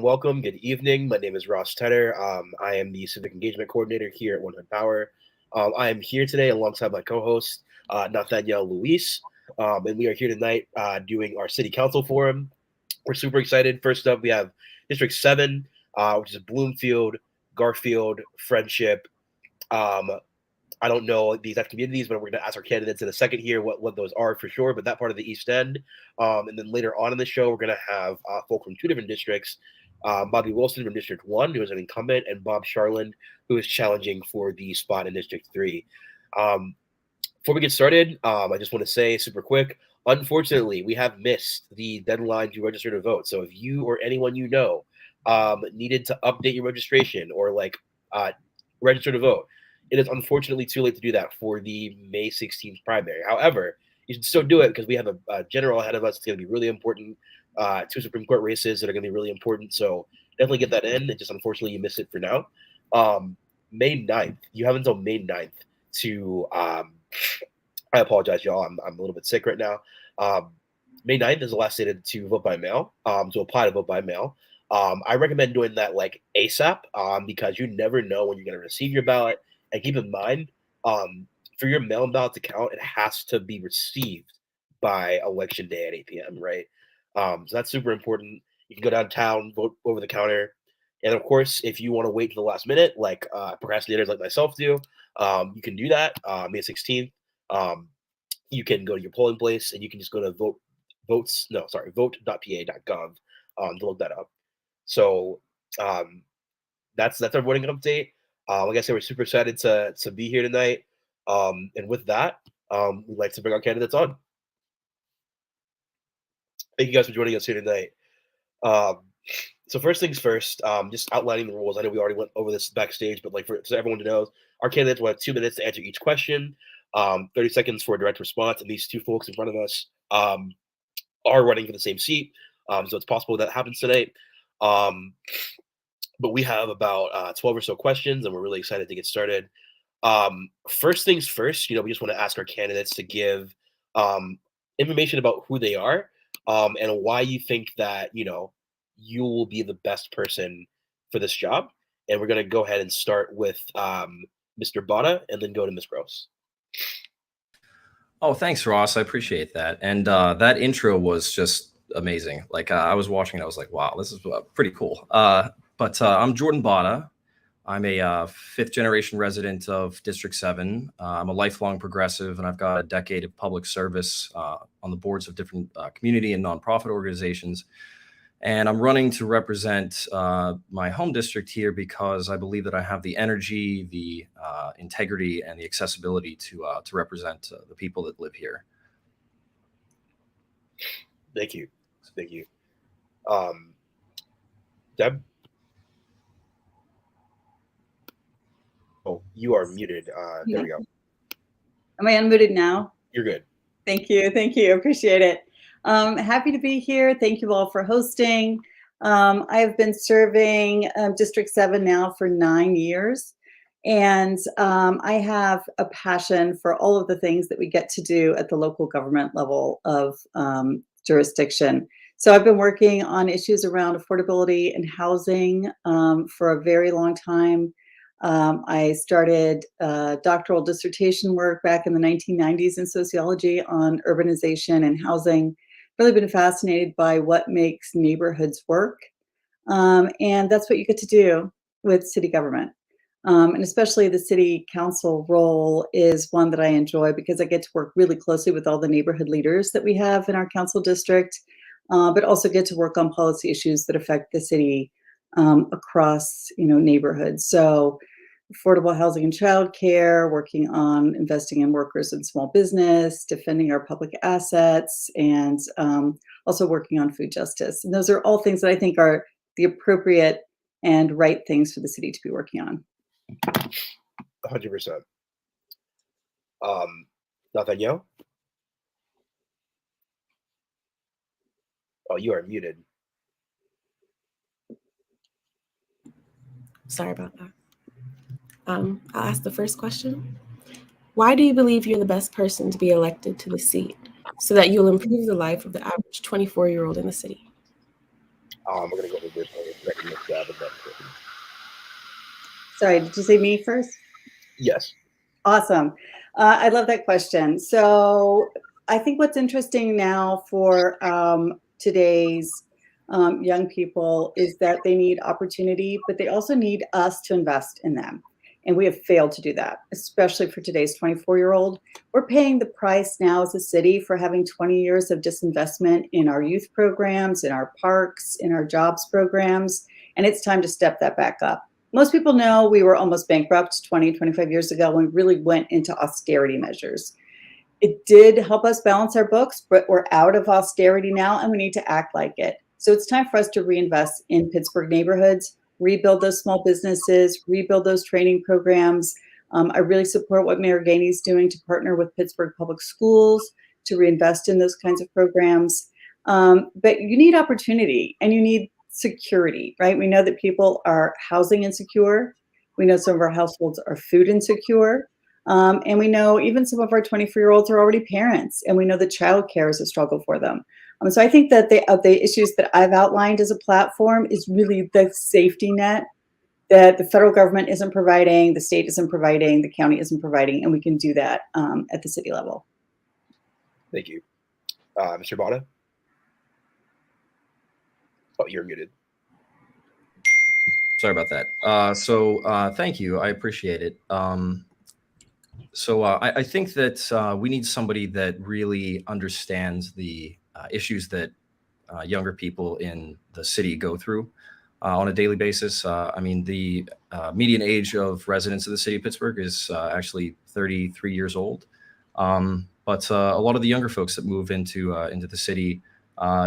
Welcome. Good evening. My name is Ross Tedder. I am the Civic Engagement Coordinator here at One Hood Power. I am here today alongside my co-host, Nathaniel Luis, and we are here tonight doing our City Council Forum. We're super excited. First up, we have District 7, which is Bloomfield, Garfield, Friendship. I don't know the exact communities, but we're going to ask our candidates in a second here what those are for sure, but that part of the East End. And then later on in the show, we're going to have folk from two different districts, Bobby Wilson from District 1, who is an incumbent, and Bob Charland, who is challenging for the spot in District 3. Before we get started, I just want to say super quick, unfortunately, we have missed the deadline to register to vote. So if you or anyone you know needed to update your registration or register to vote, it is unfortunately too late to do that for the May 16th primary. However, you should still do it because we have a general ahead of us. It's going to be really important. 2 Supreme Court races that are going to be really important. So definitely get that in. It just unfortunately you missed it for now. May 9th. You have until May 9th to I apologize, y'all. I'm a little bit sick right now. May 9th is the last day to vote by mail, to apply to vote by mail. I recommend doing that ASAP because you never know when you're going to receive your ballot. And keep in mind, for your mail-in ballot to count, it has to be received by election day at 8 p.m., right? So that's super important. You can go downtown, vote over the counter. And of course, if you want to wait to the last minute, like procrastinators like myself do, you can do that. May 16th, you can go to your polling place and you can just go to vote.pa.gov to look that up. So that's our voting update. Like I said, we're super excited to be here tonight. And with that, we'd like to bring our candidates on. Thank you guys for joining us here tonight. So first things first, just outlining the rules. I know we already went over this backstage, but for everyone to know, our candidates will have 2 minutes to answer each question, 30 seconds for a direct response, and these two folks in front of us are running for the same seat. So it's possible that happens tonight. But we have about 12 or so questions, and we're really excited to get started. First things first, we just want to ask our candidates to give information about who they are and why you think that, you will be the best person for this job. And we're going to go ahead and start with Mr. Botta and then go to Ms. Gross. Oh, thanks, Ross. I appreciate that. And that intro was just amazing. I was watching it, I was like, wow, this is pretty cool. But I'm Jordan Botta. I'm a fifth-generation resident of District 7. I'm a lifelong progressive, and I've got a decade of public service on the boards of different community and nonprofit organizations. And I'm running to represent my home district here because I believe that I have the energy, the integrity, and the accessibility to represent the people that live here. Thank you. Deb? Oh, you are muted. There we go. Am I unmuted now? You're good. Thank you. Appreciate it. Happy to be here. Thank you all for hosting. I have been serving District 7 now for 9 years. And I have a passion for all of the things that we get to do at the local government level of jurisdiction. So I've been working on issues around affordability and housing for a very long time. I started doctoral dissertation work back in the 1990s in sociology on urbanization and housing. Really been fascinated by what makes neighborhoods work. And that's what you get to do with city government. And especially the city council role is one that I enjoy because I get to work really closely with all the neighborhood leaders that we have in our council district, but also get to work on policy issues that affect the city across neighborhoods. So affordable housing and childcare, working on investing in workers and small business, defending our public assets, and also working on food justice. And those are all things that I think are the appropriate and right things for the city to be working on. 100%. Nathaniel? Oh, you are muted. Sorry about that. I'll ask the first question. Why do you believe you're the best person to be elected to the seat so that you'll improve the life of the average 24-year-old in the city? We're going to go with this one. Sorry, did you say me first? Yes. Awesome. I love that question. So I think what's interesting now for today's young people is that they need opportunity, but they also need us to invest in them. And we have failed to do that, especially for today's 24-year-old. We're paying the price now as a city for having 20 years of disinvestment in our youth programs, in our parks, in our jobs programs, and it's time to step that back up. Most people know we were almost bankrupt 20, 25 years ago when we really went into austerity measures. It did help us balance our books, but we're out of austerity now and we need to act like it. So it's time for us to reinvest in Pittsburgh neighborhoods, rebuild those small businesses, rebuild those training programs. I really support what Mayor Gainey's doing to partner with Pittsburgh Public Schools to reinvest in those kinds of programs. But you need opportunity and you need security, right? We know that people are housing insecure. We know some of our households are food insecure. And we know even some of our 24-year-olds are already parents, and we know that childcare is a struggle for them. So I think that the issues that I've outlined as a platform is really the safety net that the federal government isn't providing, the state isn't providing, the county isn't providing, and we can do that at the city level. Thank you. Mr. Botta? Oh, you're muted. Sorry about that. Thank you. I appreciate it. I think that we need somebody that really understands the issues that younger people in the city go through on a daily basis. I mean, the median age of residents of the city of Pittsburgh is actually 33 years old. But a lot of the younger folks that move into the city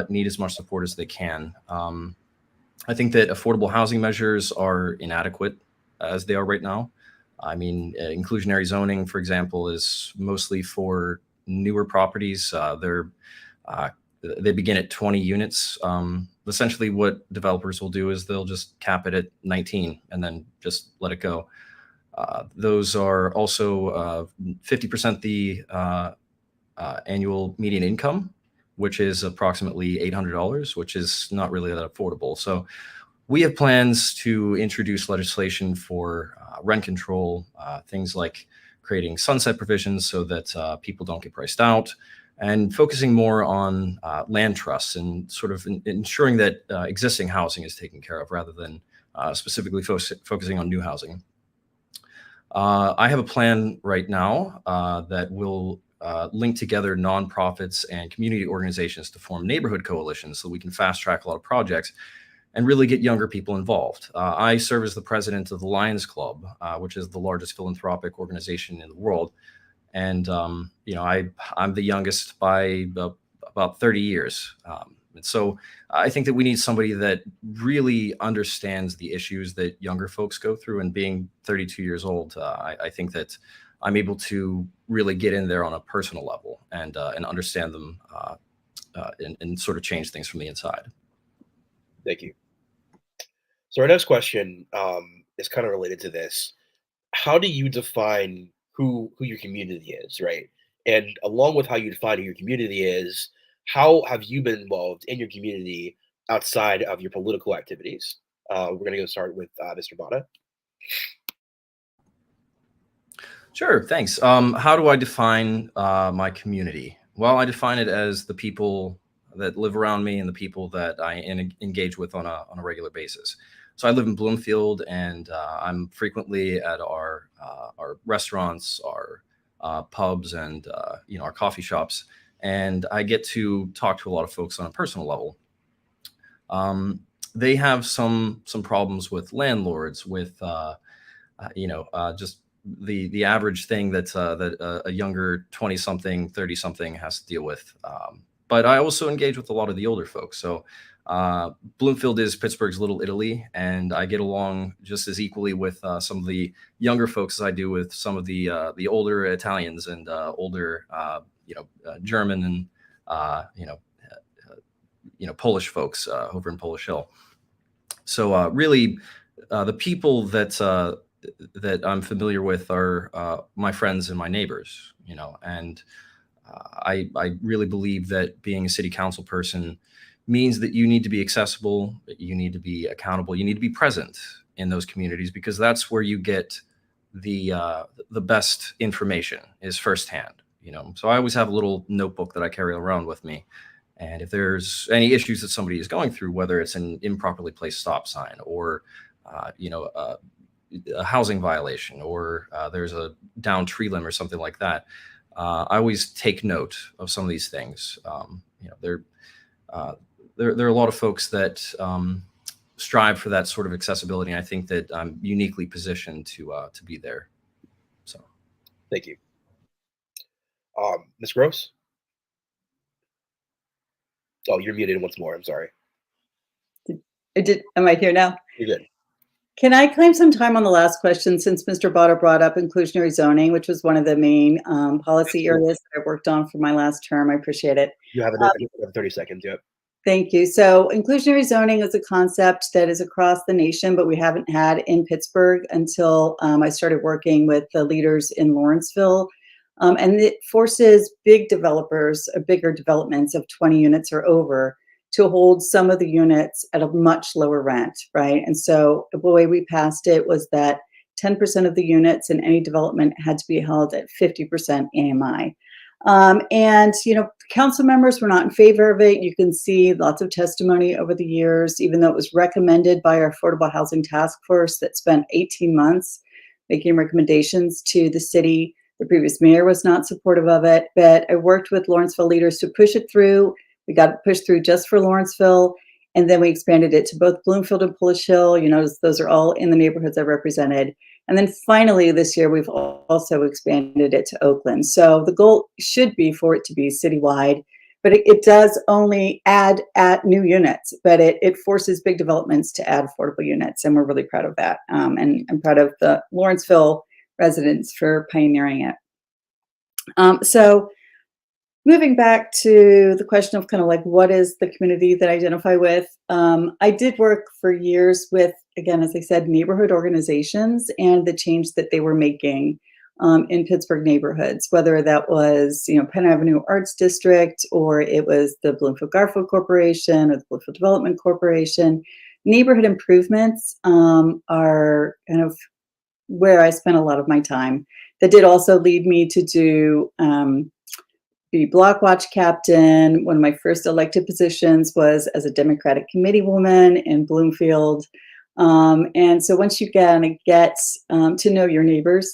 need as much support as they can. I think that affordable housing measures are inadequate as they are right now. I mean, inclusionary zoning, for example, is mostly for newer properties. They begin at 20 units. Essentially, what developers will do is they'll just cap it at 19 and then just let it go. Those are also 50% the annual median income, which is approximately $800, which is not really that affordable. So we have plans to introduce legislation for rent control, things like creating sunset provisions so that people don't get priced out, and focusing more on land trusts and sort of ensuring that existing housing is taken care of rather than specifically focusing on new housing. I have a plan right now that will link together nonprofits and community organizations to form neighborhood coalitions so we can fast track a lot of projects and really get younger people involved. I serve as the president of the Lions Club, which is the largest philanthropic organization in the world. And, I'm the youngest by about 30 years. And so I think that we need somebody that really understands the issues that younger folks go through. And being 32 years old, I think that I'm able to really get in there on a personal level and understand them and sort of change things from the inside. Thank you. So our next question is kind of related to this. How do you define who your community is, right? And along with how you define who your community is, how have you been involved in your community outside of your political activities? We're going to go start with Mr. Botta. Sure, thanks. How do I define my community? Well, I define it as the people that live around me and the people that I engage with on a regular basis. So I live in Bloomfield, and I'm frequently at our restaurants, our pubs, and our coffee shops, and I get to talk to a lot of folks on a personal level. They have some problems with landlords, with just the average thing that a younger 20-something, 30-something has to deal with. But I also engage with a lot of the older folks. So Bloomfield is Pittsburgh's little Italy, and I get along just as equally with some of the younger folks as I do with some of the older Italians and older German and Polish folks over in Polish Hill. So really, the people that I'm familiar with are my friends and my neighbors, and I really believe that being a city council person means that you need to be accessible, that you need to be accountable, you need to be present in those communities, because that's where you get the best information is firsthand. So I always have a little notebook that I carry around with me. And if there's any issues that somebody is going through, whether it's an improperly placed stop sign or, a housing violation, or there's a downed tree limb or something like that, I always take note of some of these things. There are a lot of folks that strive for that sort of accessibility, and I think that I'm uniquely positioned to be there. So, thank you, Ms. Gross. Oh, you're muted once more. I'm sorry. Am I here now? You're good. Can I claim some time on the last question, since Mr. Botta brought up inclusionary zoning, which was one of the main policy areas that I worked on for my last term? I appreciate it. You have 30 seconds. Yep. Thank you. So inclusionary zoning is a concept that is across the nation, but we haven't had in Pittsburgh until I started working with the leaders in Lawrenceville. And it forces big developers, bigger developments of 20 units or over, to hold some of the units at a much lower rent, right? And so the way we passed it was that 10% of the units in any development had to be held at 50% AMI. And, council members were not in favor of it. You can see lots of testimony over the years, even though it was recommended by our Affordable Housing Task Force that spent 18 months making recommendations to the city. The previous mayor was not supportive of it, but I worked with Lawrenceville leaders to push it through. We got it pushed through just for Lawrenceville, and then we expanded it to both Bloomfield and Polish Hill. Those are all in the neighborhoods I represented. And then finally this year, we've also expanded it to Oakland. So the goal should be for it to be citywide, but it does only add new units, but it forces big developments to add affordable units. And we're really proud of that. And I'm proud of the Lawrenceville residents for pioneering it. So moving back to the question of kind of like, what is the community that I identify with? I did work for years with, again, as I said, neighborhood organizations and the change that they were making in Pittsburgh neighborhoods, whether that was, Penn Avenue Arts District, or it was the Bloomfield Garfield Corporation or the Bloomfield Development Corporation. Neighborhood improvements are kind of where I spent a lot of my time. That did also lead me to do be block watch captain. One of my first elected positions was as a Democratic committee woman in Bloomfield. And so once you get to know your neighbors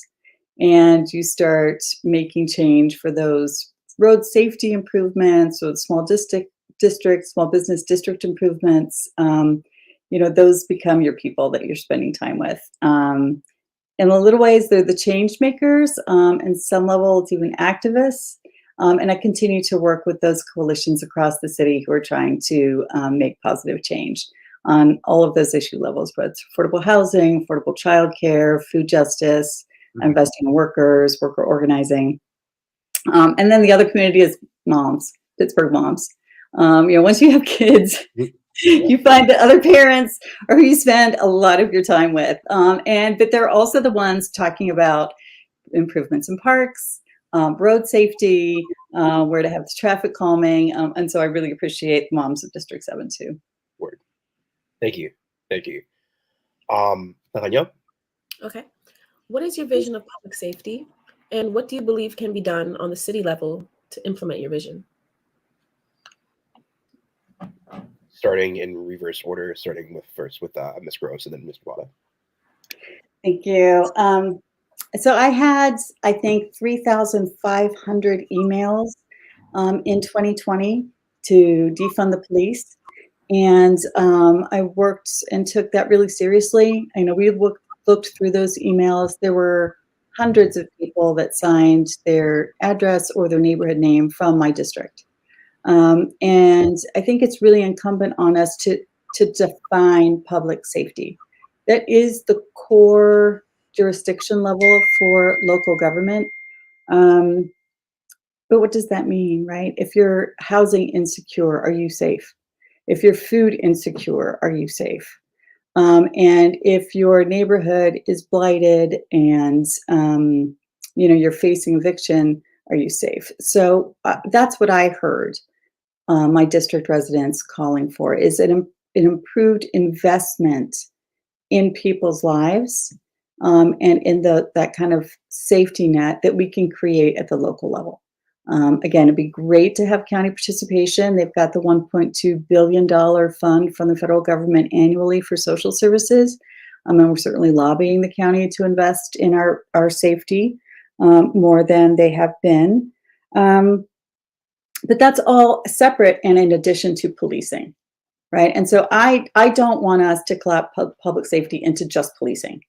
and you start making change for those road safety improvements or small small business district improvements, those become your people that you're spending time with. In a little ways, they're the change makers, and some level it's even activists. And I continue to work with those coalitions across the city who are trying to make positive change on all of those issue levels, whether it's affordable housing, affordable childcare, food justice, investing in workers, worker organizing. And then the other community is moms, Pittsburgh moms. Once you have kids, you find that other parents are who you spend a lot of your time with. But they're also the ones talking about improvements in parks, road safety, where to have the traffic calming. And so I really appreciate the moms of District 7 too. Word. Thank you. Nathaniel? Okay. What is your vision of public safety, and what do you believe can be done on the city level to implement your vision? Starting in reverse order, starting with Ms. Gross and then Mr. Botta. Thank you. So I had, I think, 3,500 emails in 2020 to defund the police. And I worked and took that really seriously. I know we looked through those emails. There were hundreds of people that signed their address or their neighborhood name from my district. And I think it's really incumbent on us to define public safety. That is the core jurisdiction level for local government. But what does that mean, right? If you're housing insecure, are you safe? If you're food insecure, are you safe? And if your neighborhood is blighted and you're facing eviction, are you safe? So that's what I heard my district residents calling for, is an improved investment in people's lives, and in that kind of safety net that we can create at the local level. Again, it'd be great to have county participation. They've got the $1.2 billion fund from the federal government annually for social services. And we're certainly lobbying the county to invest in our safety more than they have been. But that's all separate and in addition to policing, right? And so I don't want us to clap public safety into just policing.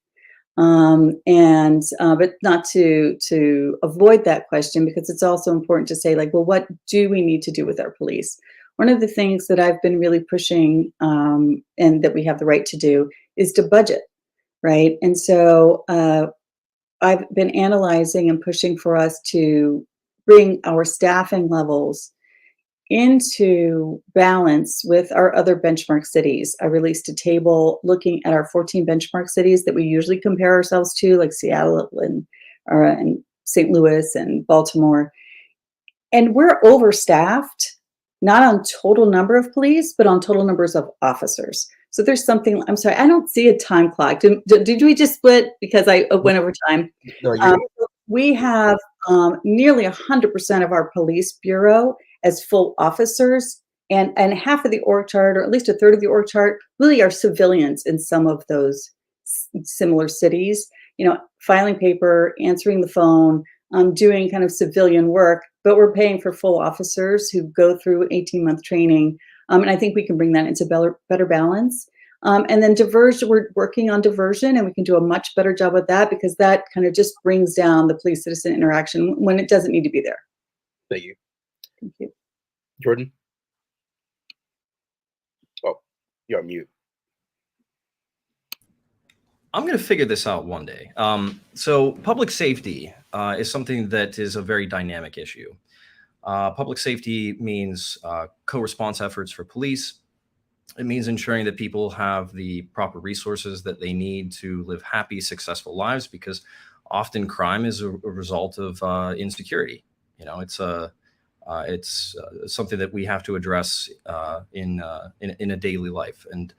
But not to avoid that question, because it's also important to say, like, well, what do we need to do with our police? One of the things that I've been really pushing, and that we have the right to do, is to budget, right? And so I've been analyzing and pushing for us to bring our staffing levels into balance with our other benchmark cities. I released a table looking at our 14 benchmark cities that we usually compare ourselves to, like Seattle and St. Louis and Baltimore. And we're overstaffed, not on total number of police, but on total numbers of officers. So there's something, I'm sorry, I don't see a time clock. Did we just split because I went over time? No, we have nearly 100% of our police bureau as full officers, and half of the org chart, or at least a third of the org chart, really are civilians in some of those similar cities, filing paper, answering the phone, doing kind of civilian work, but we're paying for full officers who go through 18-month training. And I think we can bring that into better balance. And then we're working on diversion, and we can do a much better job with that, because that kind of just brings down the police-citizen interaction when it doesn't need to be there. Thank you. Thank you. Jordan? Oh, you're on mute. I'm going to figure this out one day. So public safety is something that is a very dynamic issue. Public safety means co-response efforts for police. It means ensuring that people have the proper resources that they need to live happy, successful lives, because often crime is a result of insecurity. It's something that we have to address in a daily life. And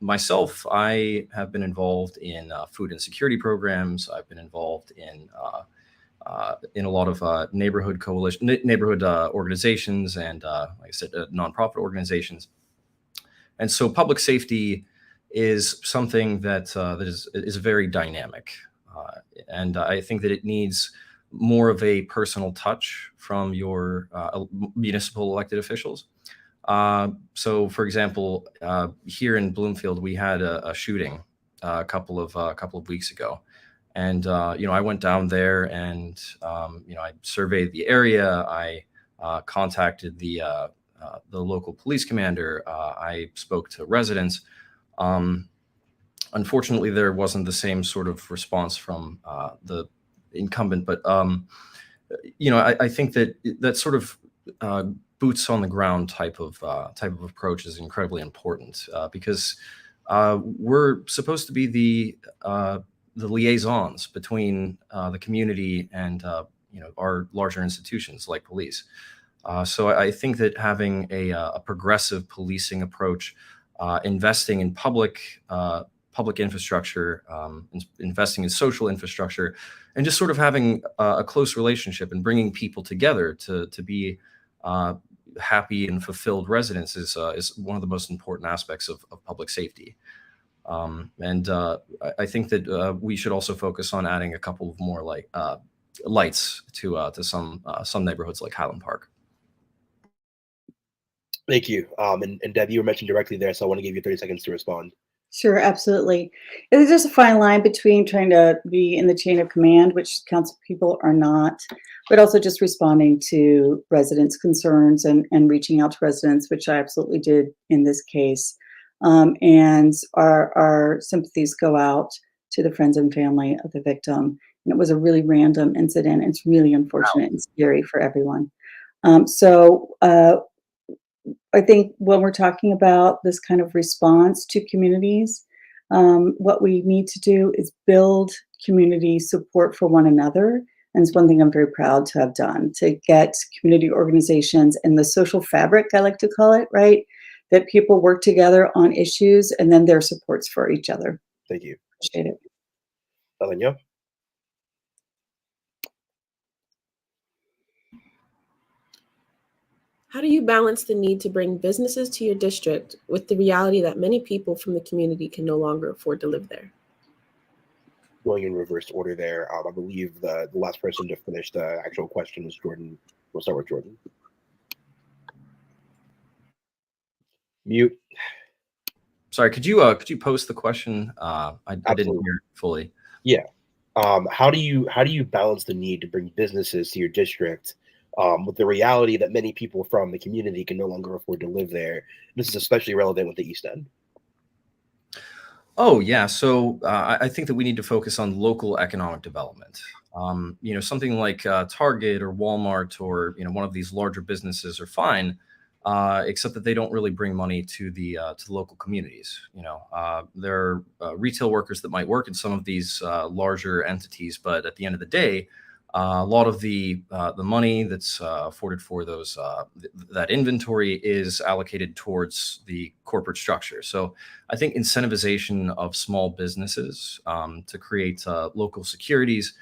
myself, I have been involved in food insecurity programs. I've been involved in a lot of neighborhood organizations, and like I said, nonprofit organizations. And so public safety is something that is very dynamic, and I think that it needs more of a personal touch from your municipal elected officials. So, for example, here in Bloomfield, we had a shooting a couple of weeks ago, and I went down there and I surveyed the area. I contacted the local police commander. I spoke to residents. Unfortunately, there wasn't the same sort of response from the incumbent, but I think that sort of boots on the ground type of approach is incredibly important, because we're supposed to be the liaisons between the community and our larger institutions like police. So I think that having a progressive policing approach, investing in public infrastructure, investing in social infrastructure, and just sort of having a close relationship and bringing people together to be happy and fulfilled residents is one of the most important aspects of public safety. And I think that we should also focus on adding a couple of more lights to some neighborhoods like Highland Park. Thank you. And Deb, you were mentioned directly there, so I want to give you 30 seconds to respond. Sure, absolutely. There's just a fine line between trying to be in the chain of command, which council people are not, but also just responding to residents' concerns and reaching out to residents, which I absolutely did in this case. And our sympathies go out to the friends and family of the victim. And it was a really random incident. It's really unfortunate and scary for everyone. So I think when we're talking about this kind of response to communities, what we need to do is build community support for one another. And it's one thing I'm very proud to have done, to get community organizations and the social fabric, I like to call it, right? That people work together on issues and then their supports for each other. Thank you. Appreciate it. Alenia? How do you balance the need to bring businesses to your district with the reality that many people from the community can no longer afford to live there? Going in reverse order there, I believe the last person to finish the actual question was Jordan. We'll start with Jordan. Mute. Sorry, could you post the question? I didn't hear it fully. Yeah. How do you balance the need to bring businesses to your district with the reality that many people from the community can no longer afford to live there? This is especially relevant with the East End. Oh, yeah. So I think that we need to focus on local economic development. Something like Target or Walmart or one of these larger businesses are fine, except that they don't really bring money to the local communities. There are retail workers that might work in some of these larger entities, but at the end of the day, a lot of the money that's afforded for those that inventory is allocated towards the corporate structure. So I think incentivization of small businesses to create local securities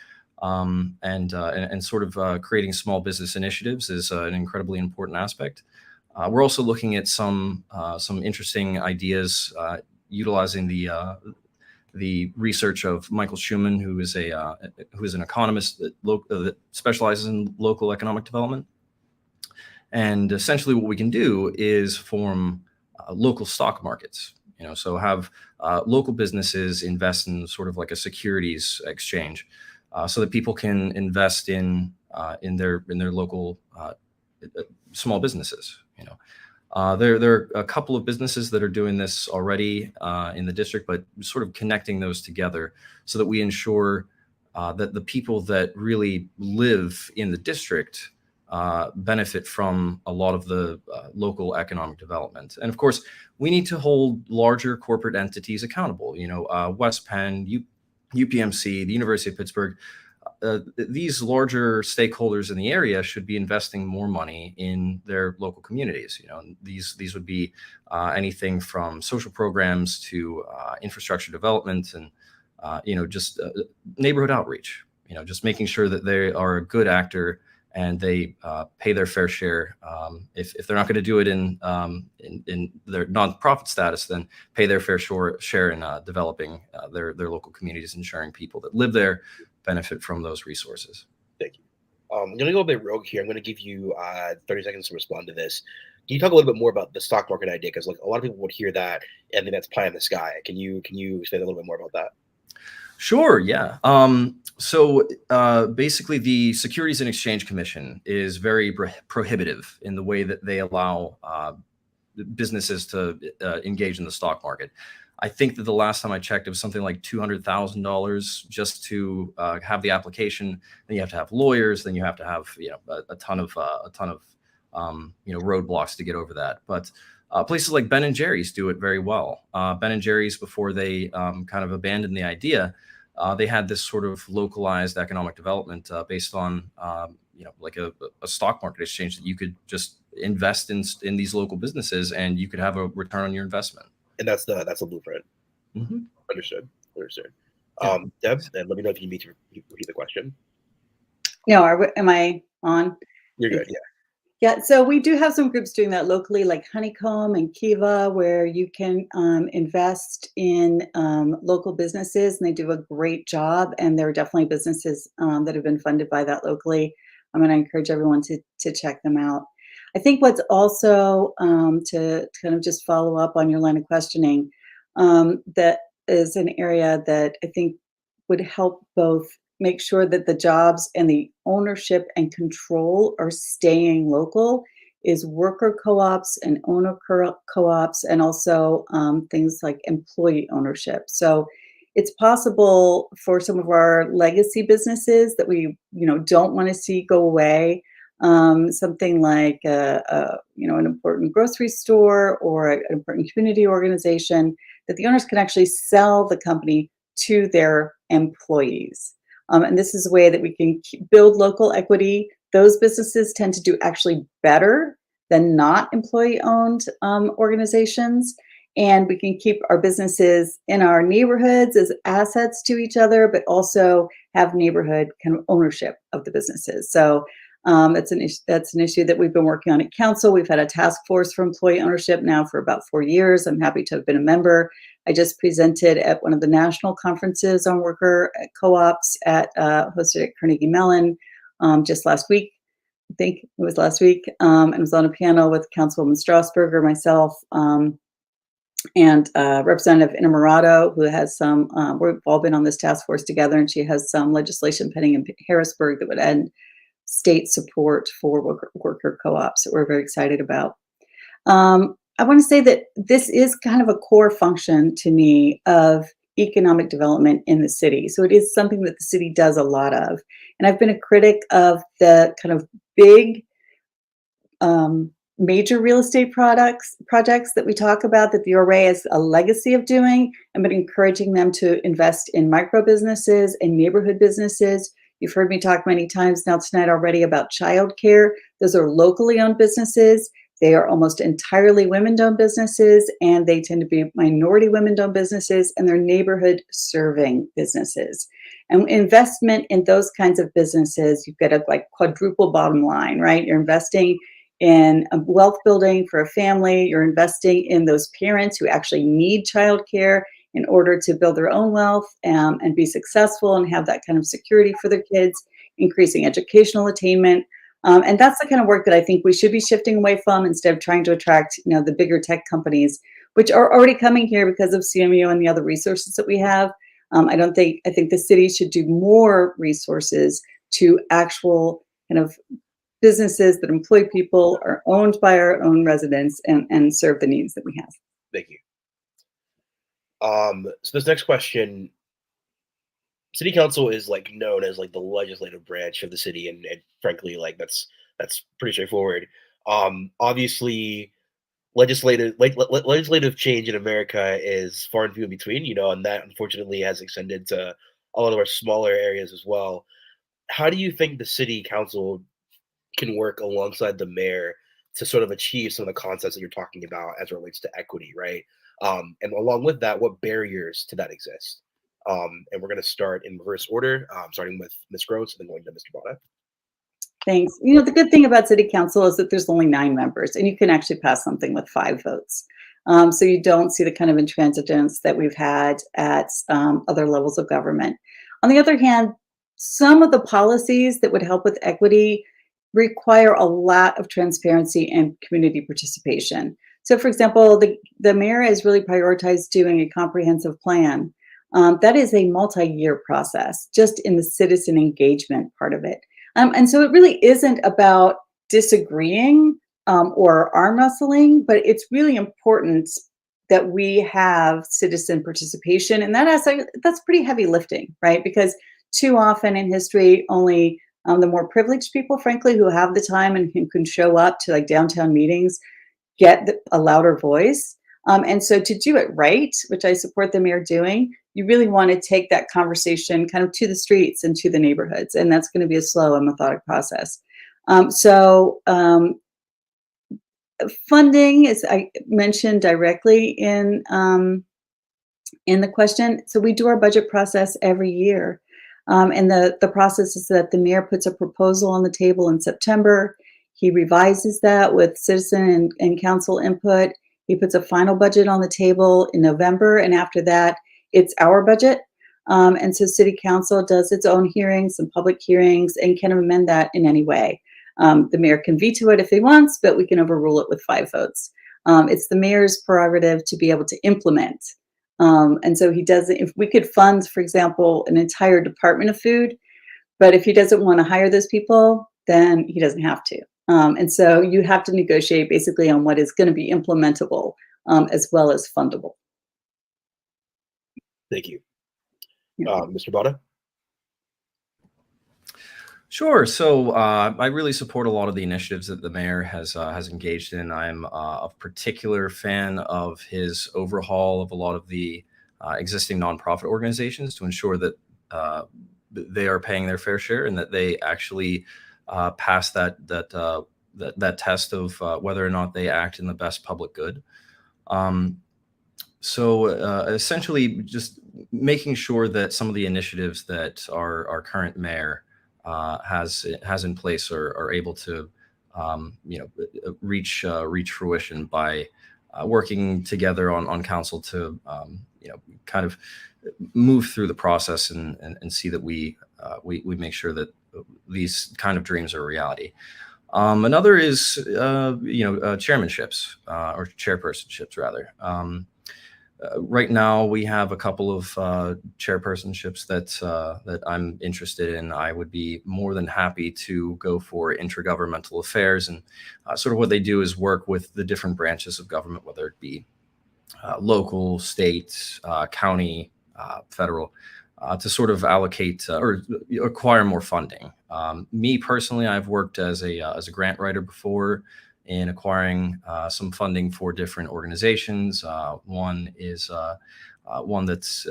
and sort of creating small business initiatives is an incredibly important aspect. We're also looking at some interesting ideas utilizing the research of Michael Schumann, who is an economist that specializes in local economic development. And essentially, what we can do is form local stock markets. So have local businesses invest in sort of like a securities exchange, so that people can invest in their local small businesses. There are a couple of businesses that are doing this already in the district, but sort of connecting those together so that we ensure that the people that really live in the district benefit from a lot of the local economic development. And of course, we need to hold larger corporate entities accountable. West Penn, UPMC, the University of Pittsburgh. These larger stakeholders in the area should be investing more money in their local communities. These would be anything from social programs to infrastructure development and just neighborhood outreach. Just making sure that they are a good actor and they pay their fair share. If they're not going to do it in their nonprofit status, then pay their fair share in developing their local communities, ensuring people that live there benefit from those resources. Thank you. I'm going to go a bit rogue here. I'm going to give you 30 seconds to respond to this. Can you talk a little bit more about the stock market idea? Because a lot of people would hear that and think that's pie in the sky. Can you explain a little bit more about that? Sure. Yeah. So basically, the Securities and Exchange Commission is very prohibitive in the way that they allow businesses to engage in the stock market. I think that the last time I checked, it was something like $200,000 just to have the application. Then you have to have lawyers. Then you have to have a ton of roadblocks to get over that. But places like Ben and Jerry's do it very well. Ben and Jerry's, before they kind of abandoned the idea, they had this sort of localized economic development based on like a stock market exchange that you could just invest in these local businesses and you could have a return on your investment. And that's the blueprint. Mm-hmm. Understood. Yeah. Deb, and let me know if you need to repeat the question. No, am I on? You're good. Yeah. Yeah, so we do have some groups doing that locally, like Honeycomb and Kiva, where you can invest in local businesses, and they do a great job. And there are definitely businesses that have been funded by that locally. I'm going to encourage everyone to check them out. I think what's also to kind of just follow up on your line of questioning, that is an area that I think would help both make sure that the jobs and the ownership and control are staying local is worker co-ops and owner co-ops, and also things like employee ownership. So it's possible for some of our legacy businesses that we don't want to see go away. Something like an important grocery store or an important community organization, that the owners can actually sell the company to their employees. And this is a way that we can build local equity. Those businesses tend to do actually better than not employee-owned organizations. And we can keep our businesses in our neighborhoods as assets to each other, but also have neighborhood kind of ownership of the businesses. So that's an issue that we've been working on at council. We've had a task force for employee ownership now for about 4 years. I'm happy to have been a member. I just presented at one of the national conferences on worker co-ops hosted at Carnegie Mellon just last week. I think it was last week, and was on a panel with Councilwoman Strasburger, myself, and Representative Inamorado, who has some, we've all been on this task force together, and she has some legislation pending in Harrisburg that would end state support for worker co-ops that we're very excited about. I want to say that this is kind of a core function to me of economic development in the city. So it is something that the city does a lot of. And I've been a critic of the kind of big major real estate projects that we talk about, that the ORA has a legacy of doing, and been encouraging them to invest in micro businesses and neighborhood businesses. You've heard me talk many times now tonight already about childcare. Those are locally owned businesses. They are almost entirely women-owned businesses, and they tend to be minority women-owned businesses, and they're neighborhood-serving businesses. And investment in those kinds of businesses, you get a quadruple bottom line, right? You're investing in a wealth building for a family. You're investing in those parents who actually need childcare in order to build their own wealth and be successful and have that kind of security for their kids, increasing educational attainment. And that's the kind of work that I think we should be shifting away from, instead of trying to attract, the bigger tech companies, which are already coming here because of CMU and the other resources that we have. I think the city should do more resources to actual kind of businesses that employ people, are owned by our own residents, and serve the needs that we have. Thank you. So this next question, city council is known as the legislative branch of the city, and frankly, that's pretty straightforward. Obviously, legislative change in America is far and few in between, and that unfortunately has extended to a lot of our smaller areas as well. How do you think the city council can work alongside the mayor to sort of achieve some of the concepts that you're talking about as it relates to equity, right? And along with that, what barriers to that exist? And we're going to start in reverse order, starting with Ms. Gross and then going to Mr. Botta. Thanks. The good thing about city council is that there's only 9 members, and you can actually pass something with 5 votes. So you don't see the kind of intransigence that we've had at other levels of government. On the other hand, some of the policies that would help with equity require a lot of transparency and community participation. So, for example, the mayor has really prioritized doing a comprehensive plan. That is a multi-year process, just in the citizen engagement part of it. And so it really isn't about disagreeing or arm wrestling, but it's really important that we have citizen participation. And that's pretty heavy lifting, right? Because too often in history, only the more privileged people, frankly, who have the time and who can show up to downtown meetings, get a louder voice. And so to do it right, which I support the mayor doing, you really want to take that conversation kind of to the streets and to the neighborhoods. And that's going to be a slow and methodic process. Funding, as I mentioned directly in the question. So we do our budget process every year. And the process is that the mayor puts a proposal on the table in September. He revises that with citizen and council input. He puts a final budget on the table in November, and after that, it's our budget. And so city council does its own hearings and public hearings and can amend that in any way. The mayor can veto it if he wants, but we can overrule it with 5 votes. It's the mayor's prerogative to be able to implement And so he doesn't, if we could fund, for example, an entire department of food, but if he doesn't want to hire those people, then he doesn't have to. And so you have to negotiate basically on what is going to be implementable as well as fundable. Thank you. Yeah. Mr. Botta? Sure. So I really support a lot of the initiatives that the mayor has engaged in. I'm a particular fan of his overhaul of a lot of the existing nonprofit organizations to ensure that they are paying their fair share and that they actually pass that test of whether or not they act in the best public good. So essentially, just making sure that some of the initiatives that our current mayor has in place are able to reach fruition by working together on council to kind of move through the process and see that we make sure that these kind of dreams are a reality. Another is chairmanships or chairpersonships rather. Right now, we have a couple of chairpersonships that I'm interested in. I would be more than happy to go for intergovernmental affairs, and sort of what they do is work with the different branches of government, whether it be local, state, county, federal, to sort of allocate or acquire more funding. Me personally, I've worked as a grant writer before in acquiring some funding for different organizations. One is one that's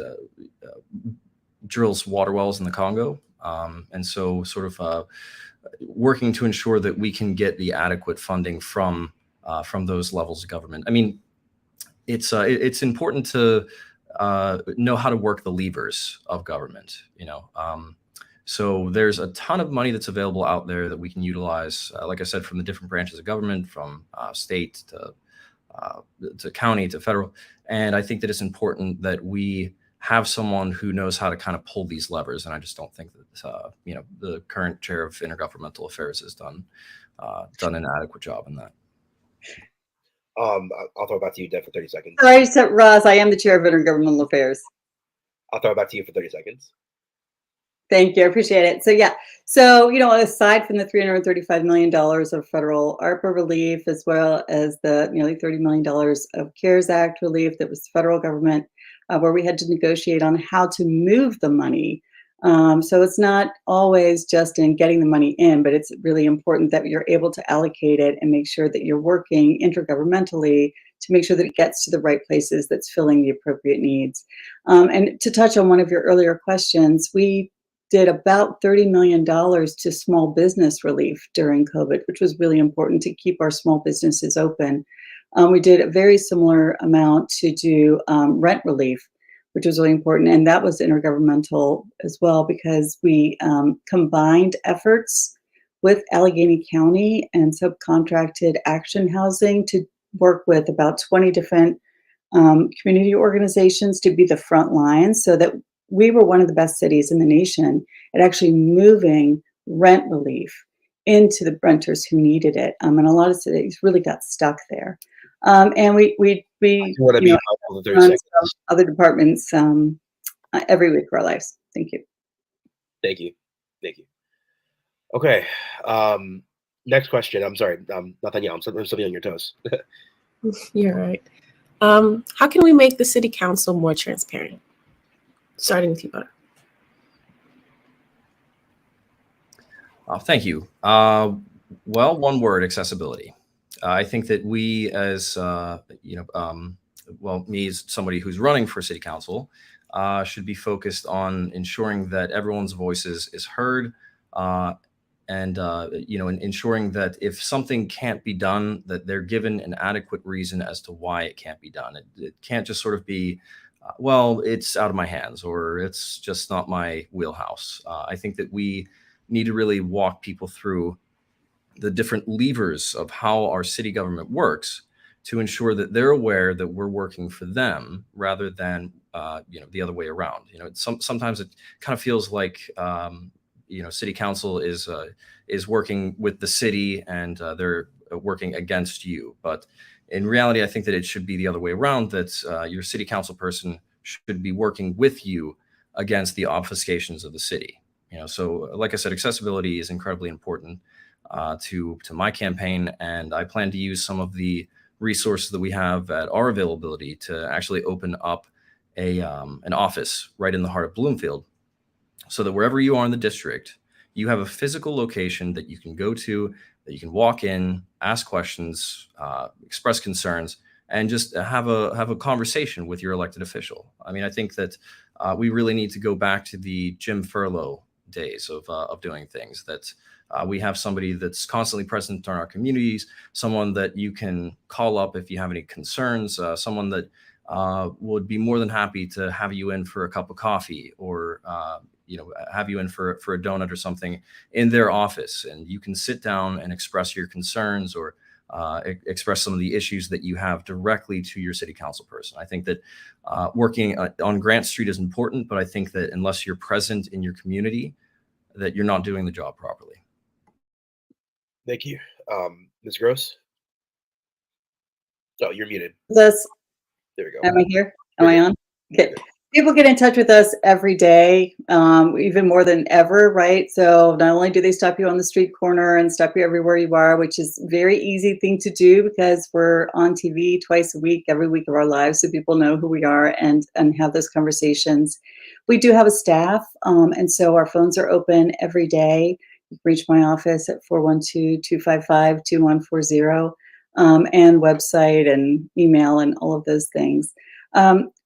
drills water wells in the Congo. And so sort of working to ensure that we can get the adequate funding from those levels of government. I mean, it's important to know how to work the levers of government, So there's a ton of money that's available out there that we can utilize, like I said, from the different branches of government, from state to county to federal. And I think that it's important that we have someone who knows how to kind of pull these levers. And I just don't think that, the current chair of intergovernmental affairs has done an adequate job in that. I'll throw it back to you, Deb, for 30 seconds. Sorry, Ross, I am the chair of intergovernmental affairs. I'll throw it back to you for 30 seconds. Thank you. I appreciate it. So, yeah. So, aside from the $335 million of federal ARPA relief, as well as the nearly $30 million of CARES Act relief that was the federal government, where we had to negotiate on how to move the money. So it's not always just in getting the money in, but it's really important that you're able to allocate it and make sure that you're working intergovernmentally to make sure that it gets to the right places that's filling the appropriate needs. And to touch on one of your earlier questions, we did about $30 million to small business relief during COVID, which was really important to keep our small businesses open. We did a very similar amount to do rent relief, which was really important. And that was intergovernmental as well, because we combined efforts with Allegheny County and subcontracted Action Housing to work with about 20 different community organizations to be the front lines, so that we were one of the best cities in the nation at actually moving rent relief into the renters who needed it. And a lot of cities really got stuck there. And we run other departments every week of our lives. Thank you. Thank you. Okay. Next question. I'm sorry, Nathaniel, I'm still on your toes. You're right. How can we make the city council more transparent? Starting with you, Botta. Thank you. Well, one word: accessibility. I think that we, as me as somebody who's running for city council, should be focused on ensuring that everyone's voices is heard, and ensuring that if something can't be done, that they're given an adequate reason as to why it can't be done. It can't just sort of be, well, it's out of my hands, or it's just not my wheelhouse. I think that we need to really walk people through the different levers of how our city government works to ensure that they're aware that we're working for them rather than, the other way around. Sometimes it kind of feels like, city council is working with the city and they're working against you. But in reality, I think that it should be the other way around, that your city council person should be working with you against the obfuscations of the city. So like I said, accessibility is incredibly important to my campaign, and I plan to use some of the resources that we have at our availability to actually open up an office right in the heart of Bloomfield, so that wherever you are in the district, you have a physical location that you can go to, that you can walk in, ask questions, express concerns, and just have a conversation with your elected official. I mean, I think that we really need to go back to the Jim Furlow days of doing things, that we have somebody that's constantly present in our communities, someone that you can call up if you have any concerns, someone that would be more than happy to have you in for a cup of coffee, or have you in for a donut or something in their office, and you can sit down and express your concerns, or express some of the issues that you have directly to your city council person. I think that working on Grant Street is important, but I think that unless you're present in your community, that you're not doing the job properly. Thank you. Ms. Gross? Oh, you're muted. There we go. Am I here? Am I on? Okay. People get in touch with us every day, even more than ever, right? So not only do they stop you on the street corner and stop you everywhere you are, which is a very easy thing to do because we're on TV twice a week, every week of our lives, so people know who we are and have those conversations. We do have a staff, and so our phones are open every day. You can reach my office at 412-255-2140, and website and email and all of those things.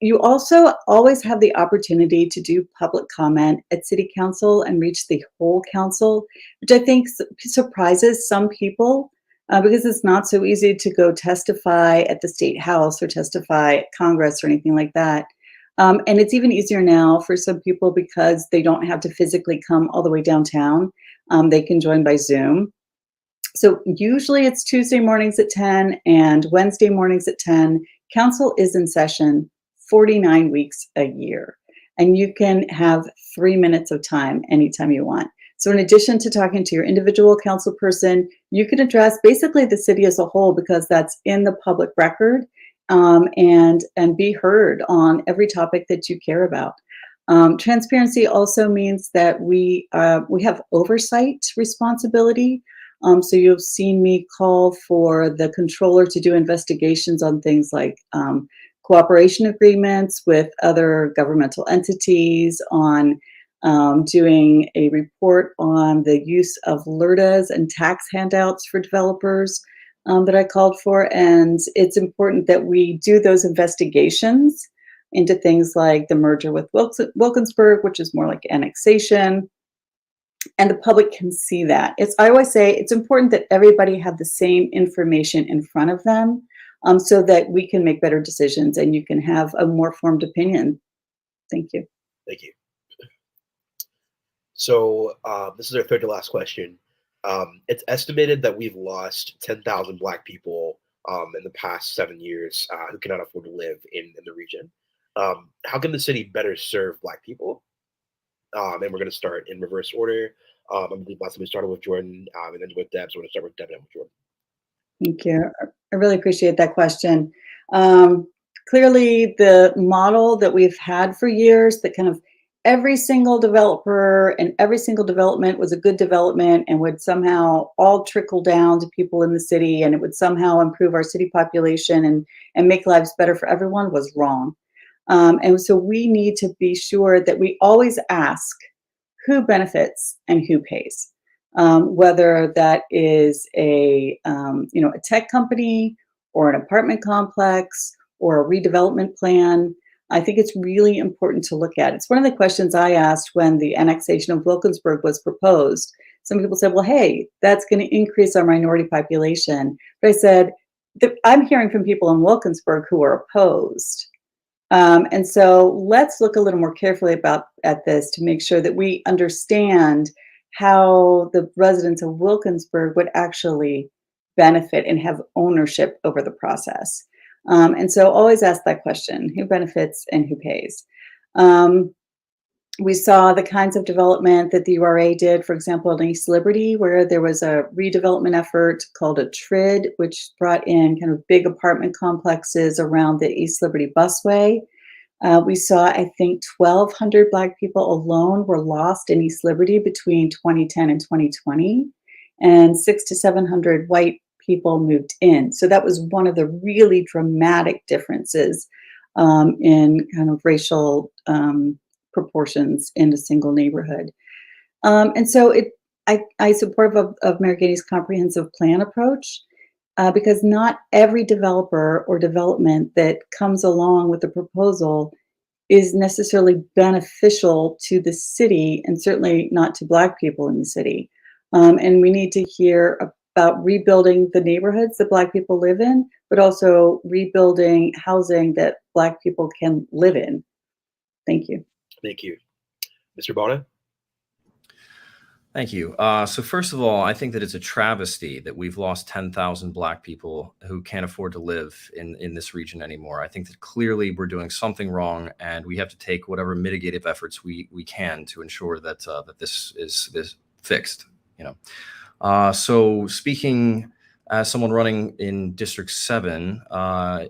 You also always have the opportunity to do public comment at City Council and reach the whole council, which I think surprises some people because it's not so easy to go testify at the State House or testify at Congress or anything like that. And it's even easier now for some people because they don't have to physically come all the way downtown. They can join by Zoom. So usually it's Tuesday mornings at 10 and Wednesday mornings at 10. Council is in session 49 weeks a year, and you can have 3 minutes of time anytime you want. So in addition to talking to your individual council person, you can address basically the city as a whole because that's in the public record, and be heard on every topic that you care about. Transparency also means that we have oversight responsibility. So you've seen me call for the controller to do investigations on things like cooperation agreements with other governmental entities, on doing a report on the use of LRTAs and tax handouts for developers that I called for. And it's important that we do those investigations into things like the merger with Wilkinsburg, which is more like annexation. And the public can see that. I always say it's important that everybody have the same information in front of them, so that we can make better decisions and you can have a more formed opinion. Thank you. Thank you. So this is our third to last question. It's estimated that we've lost 10,000 Black people in the past 7 years who cannot afford to live in the region. How can the city better serve Black people? And we're going to start in reverse order. I believe last time we started with Jordan and then with Deb, so we're going to start with Deb and with Jordan. Thank you. I really appreciate that question. Clearly, the model that we've had for years, that kind of every single developer and every single development was a good development and would somehow all trickle down to people in the city, and it would somehow improve our city population and make lives better for everyone, was wrong. And so we need to be sure that we always ask who benefits and who pays, whether that is a tech company or an apartment complex or a redevelopment plan. I think it's really important to look at. It's one of the questions I asked when the annexation of Wilkinsburg was proposed. Some people said, well, hey, that's going to increase our minority population. But I said, I'm hearing from people in Wilkinsburg who are opposed. And so let's look a little more carefully at this to make sure that we understand how the residents of Wilkinsburg would actually benefit and have ownership over the process. And so always ask that question, who benefits and who pays? We saw the kinds of development that the URA did, for example, in East Liberty, where there was a redevelopment effort called a TRID, which brought in kind of big apartment complexes around the East Liberty busway. We saw, I think, 1,200 Black people alone were lost in East Liberty between 2010 and 2020, and 600 to 700 white people moved in. So that was one of the really dramatic differences in kind of racial proportions in a single neighborhood. And so I support of Mayor Gainey's comprehensive plan approach. Because not every developer or development that comes along with the proposal is necessarily beneficial to the city, and certainly not to Black people in the city. And we need to hear about rebuilding the neighborhoods that Black people live in, but also rebuilding housing that Black people can live in. Thank you. Thank you. Mr. Botta? Thank you. So first of all, I think that it's a travesty that we've lost 10,000 Black people who can't afford to live in this region anymore. I think that clearly we're doing something wrong, and we have to take whatever mitigative efforts we can to ensure that that this is fixed. So speaking as someone running in District 7,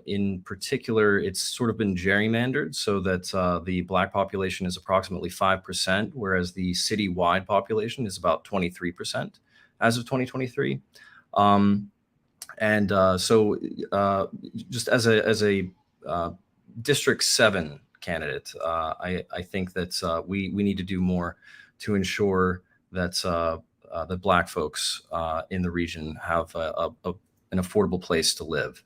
in particular, it's sort of been gerrymandered so that the Black population is approximately 5%, whereas the citywide population is about 23% as of 2023. So just as a District 7 candidate, I think that we need to do more to ensure that that Black folks in the region have an affordable place to live.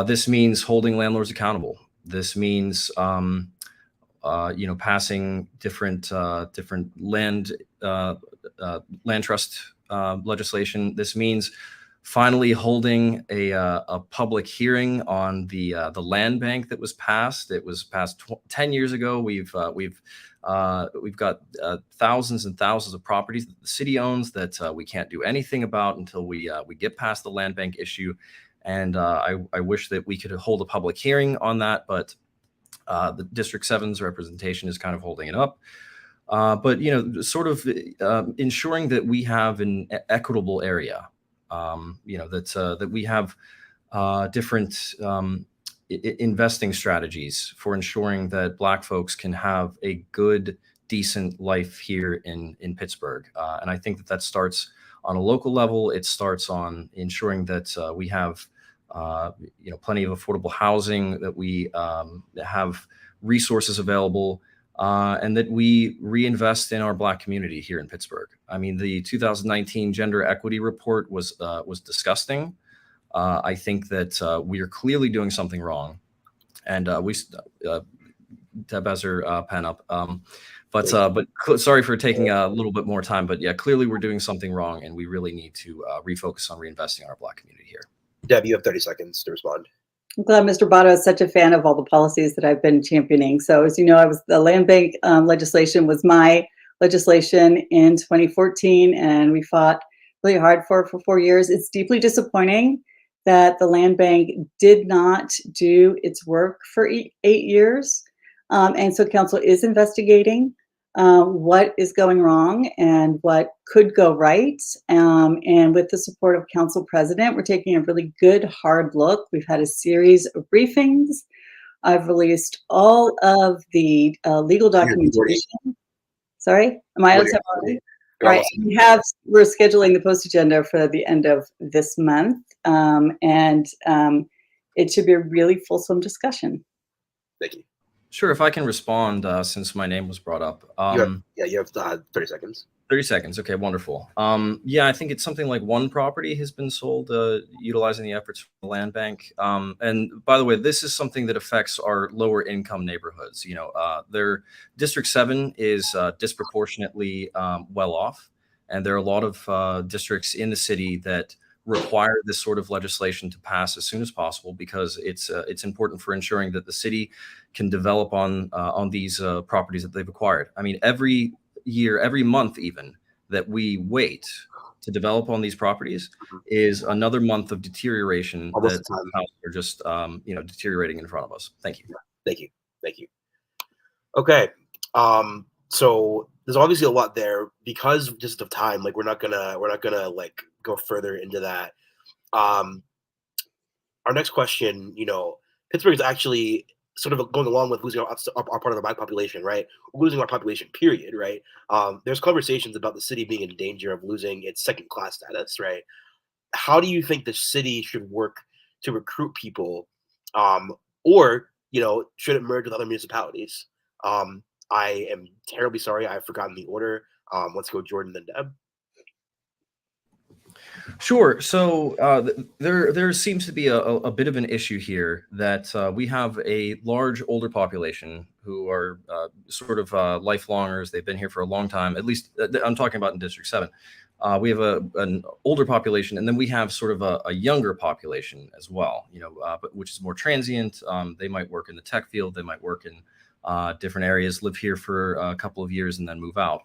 This means holding landlords accountable. This means, passing different land trust legislation. This means finally holding a public hearing on the land bank that was passed. It was passed 10 years ago. We've got thousands and thousands of properties that the city owns that we can't do anything about until we get past the land bank issue. And I wish that we could hold a public hearing on that, but the District 7's representation is kind of holding it up. But sort of ensuring that we have an equitable area. That we have different investing strategies for ensuring that Black folks can have a good, decent life here in Pittsburgh. And I think that starts on a local level. It starts on ensuring that we have plenty of affordable housing, that we have resources available, and that we reinvest in our Black community here in Pittsburgh. I mean, the 2019 Gender Equity Report was disgusting. I think that we are clearly doing something wrong, and Deb has her pen up. But sorry for taking a little bit more time. But yeah, clearly we're doing something wrong, and we really need to refocus on reinvesting in our Black community here. Deb, you have 30 seconds to respond. I'm glad Mr. Botta is such a fan of all the policies that I've been championing. So as you know, the land bank legislation was my legislation in 2014, and we fought really hard for 4 years. It's deeply disappointing that the land bank did not do its work for 8 years. And so council is investigating what is going wrong and what could go right. And with the support of council president, we're taking a really good hard look. We've had a series of briefings. I've released all of the legal documentation. Sorry, am I out of time already? All right, we're scheduling the post agenda for the end of this month. And it should be a really fulsome discussion. Thank you. Sure, if I can respond since my name was brought up. You have 30 seconds. 30 seconds. Okay, wonderful. Yeah, I think it's something like one property has been sold utilizing the efforts from the land bank. And by the way, this is something that affects our lower income neighborhoods. Their District 7 is disproportionately well off. And there are a lot of districts in the city that require this sort of legislation to pass as soon as possible, because it's important for ensuring that the city can develop on these properties that they've acquired. I mean, every year, every month even, that we wait to develop on these properties is another month of deterioration that are just deteriorating in front of us. Thank you. Thank you. Okay. So there's obviously a lot there. Because just of time, like we're not gonna like go further into that. Our next question, Pittsburgh is actually sort of going along with losing our part of the black population, right? Losing our population, period, right? There's conversations about the city being in danger of losing its second-class status, right? How do you think the city should work to recruit people, or should it merge with other municipalities? I am terribly sorry, I've forgotten the order. Let's go Jordan then Deb. Sure. So there seems to be a bit of an issue here that we have a large older population who are sort of lifelongers. They've been here for a long time. At least I'm talking about in District 7. We have an older population, and then we have sort of a younger population as well. But which is more transient. They might work in the tech field. They might work in different areas, live here for a couple of years, and then move out.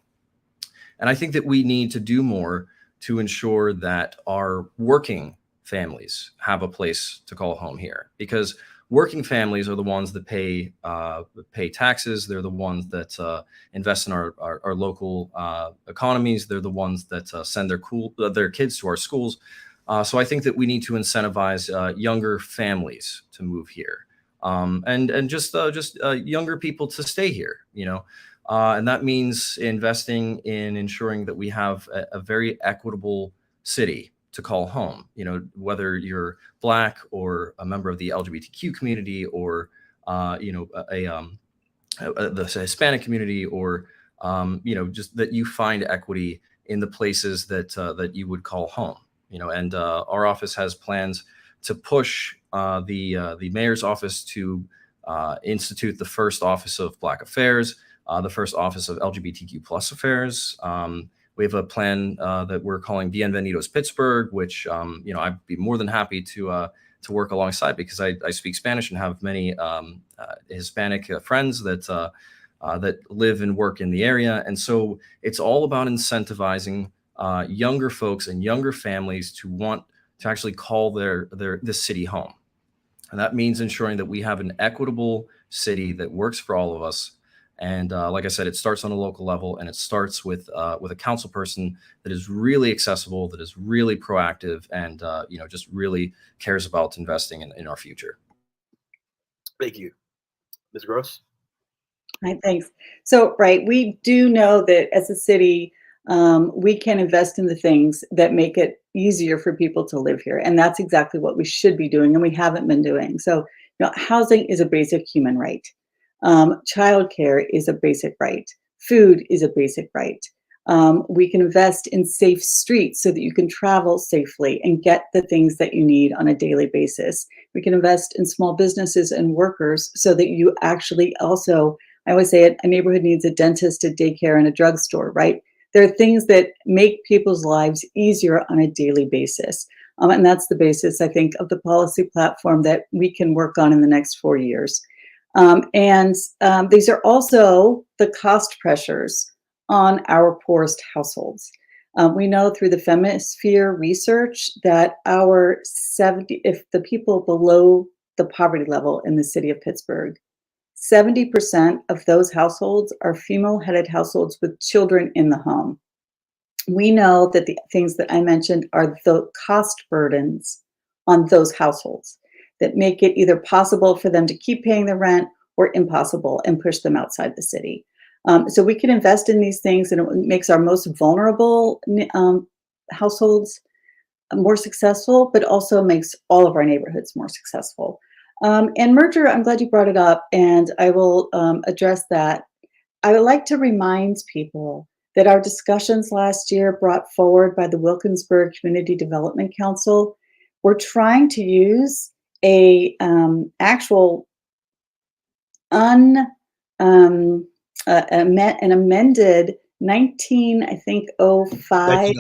And I think that we need to do more to ensure that our working families have a place to call home here, because working families are the ones that pay taxes. They're the ones that invest in our local economies. They're the ones that send their kids to our schools. So I think that we need to incentivize younger families to move here, and just younger people to stay here. And that means investing in ensuring that we have a very equitable city to call home. Whether you're Black or a member of the LGBTQ community, or the Hispanic community, or just that you find equity in the places that you would call home. And our office has plans to push the mayor's office to institute the first office of Black Affairs, the first office of LGBTQ plus affairs. We have a plan that we're calling Bienvenidos Pittsburgh, which I'd be more than happy to work alongside, because I speak Spanish and have many Hispanic friends that live and work in the area. And so it's all about incentivizing younger folks and younger families to want to actually call this city home. And that means ensuring that we have an equitable city that works for all of us. And like I said, it starts on a local level, and it starts with a council person that is really accessible, that is really proactive, and just really cares about investing in our future. Thank you. Ms. Gross? Hi, thanks. So, right, we do know that as a city, we can invest in the things that make it easier for people to live here. And that's exactly what we should be doing, and we haven't been doing. So, housing is a basic human right. Childcare is a basic right. Food is a basic right. We can invest in safe streets so that you can travel safely and get the things that you need on a daily basis. We can invest in small businesses and workers so that you actually also, I always say it, a neighborhood needs a dentist, a daycare, and a drugstore, right? There are things that make people's lives easier on a daily basis. And that's the basis, I think, of the policy platform that we can work on in the next 4 years. These are also the cost pressures on our poorest households. We know through the Femisphere research that if the people below the poverty level in the city of Pittsburgh, 70% of those households are female-headed households with children in the home. We know that the things that I mentioned are the cost burdens on those households that make it either possible for them to keep paying the rent or impossible and push them outside the city. So we can invest in these things, and it makes our most vulnerable households more successful, but also makes all of our neighborhoods more successful. And merger, I'm glad you brought it up, and I will address that. I would like to remind people that our discussions last year brought forward by the Wilkinsburg Community Development Council were trying to use an amended 1905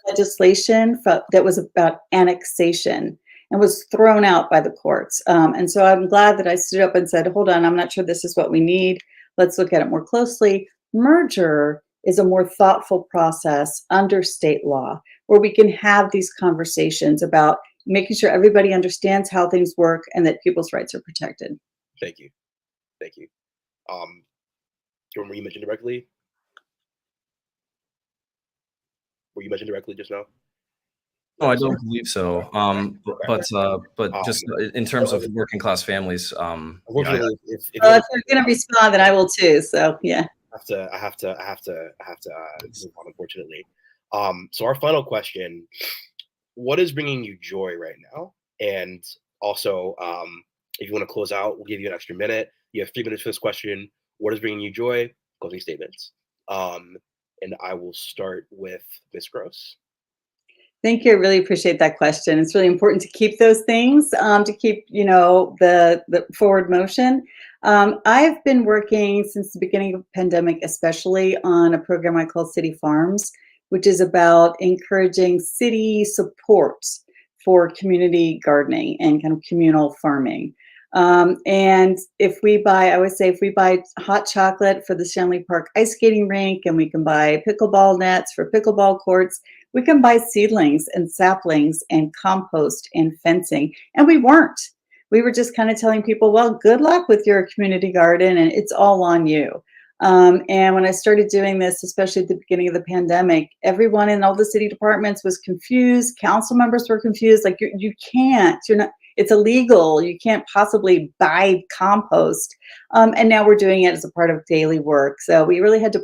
legislation that was about annexation and was thrown out by the courts. And so I'm glad that I stood up and said, hold on, I'm not sure this is what we need. Let's look at it more closely. Merger is a more thoughtful process under state law where we can have these conversations about making sure everybody understands how things work and that people's rights are protected. Thank you. Thank you. Jordan, were you mentioned directly? Were you mentioned directly just now? No, I don't believe so. But just in terms of working class families, unfortunately, if you Well, if you're going to respond, then I will too. So yeah. I have to move on, unfortunately. So our final question: what is bringing you joy right now? And also, if you want to close out, we'll give you an extra minute. You have 3 minutes for this question. What is bringing you joy? Closing statements. And I will start with Ms. Gross. Thank you. I really appreciate that question. It's really important to keep those things, to keep, the forward motion. I've been working since the beginning of the pandemic, especially on a program I call City Farms, which is about encouraging city support for community gardening and kind of communal farming. And I always say, if we buy hot chocolate for the Stanley Park ice skating rink, and we can buy pickleball nets for pickleball courts, we can buy seedlings and saplings and compost and fencing. And we weren't. We were just kind of telling people, well, good luck with your community garden, and it's all on you. And when I started doing this, especially at the beginning of the pandemic, everyone in all the city departments was confused. Council members were confused. Like, you're not, it's illegal. You can't possibly buy compost. And now we're doing it as a part of daily work. So we really had to,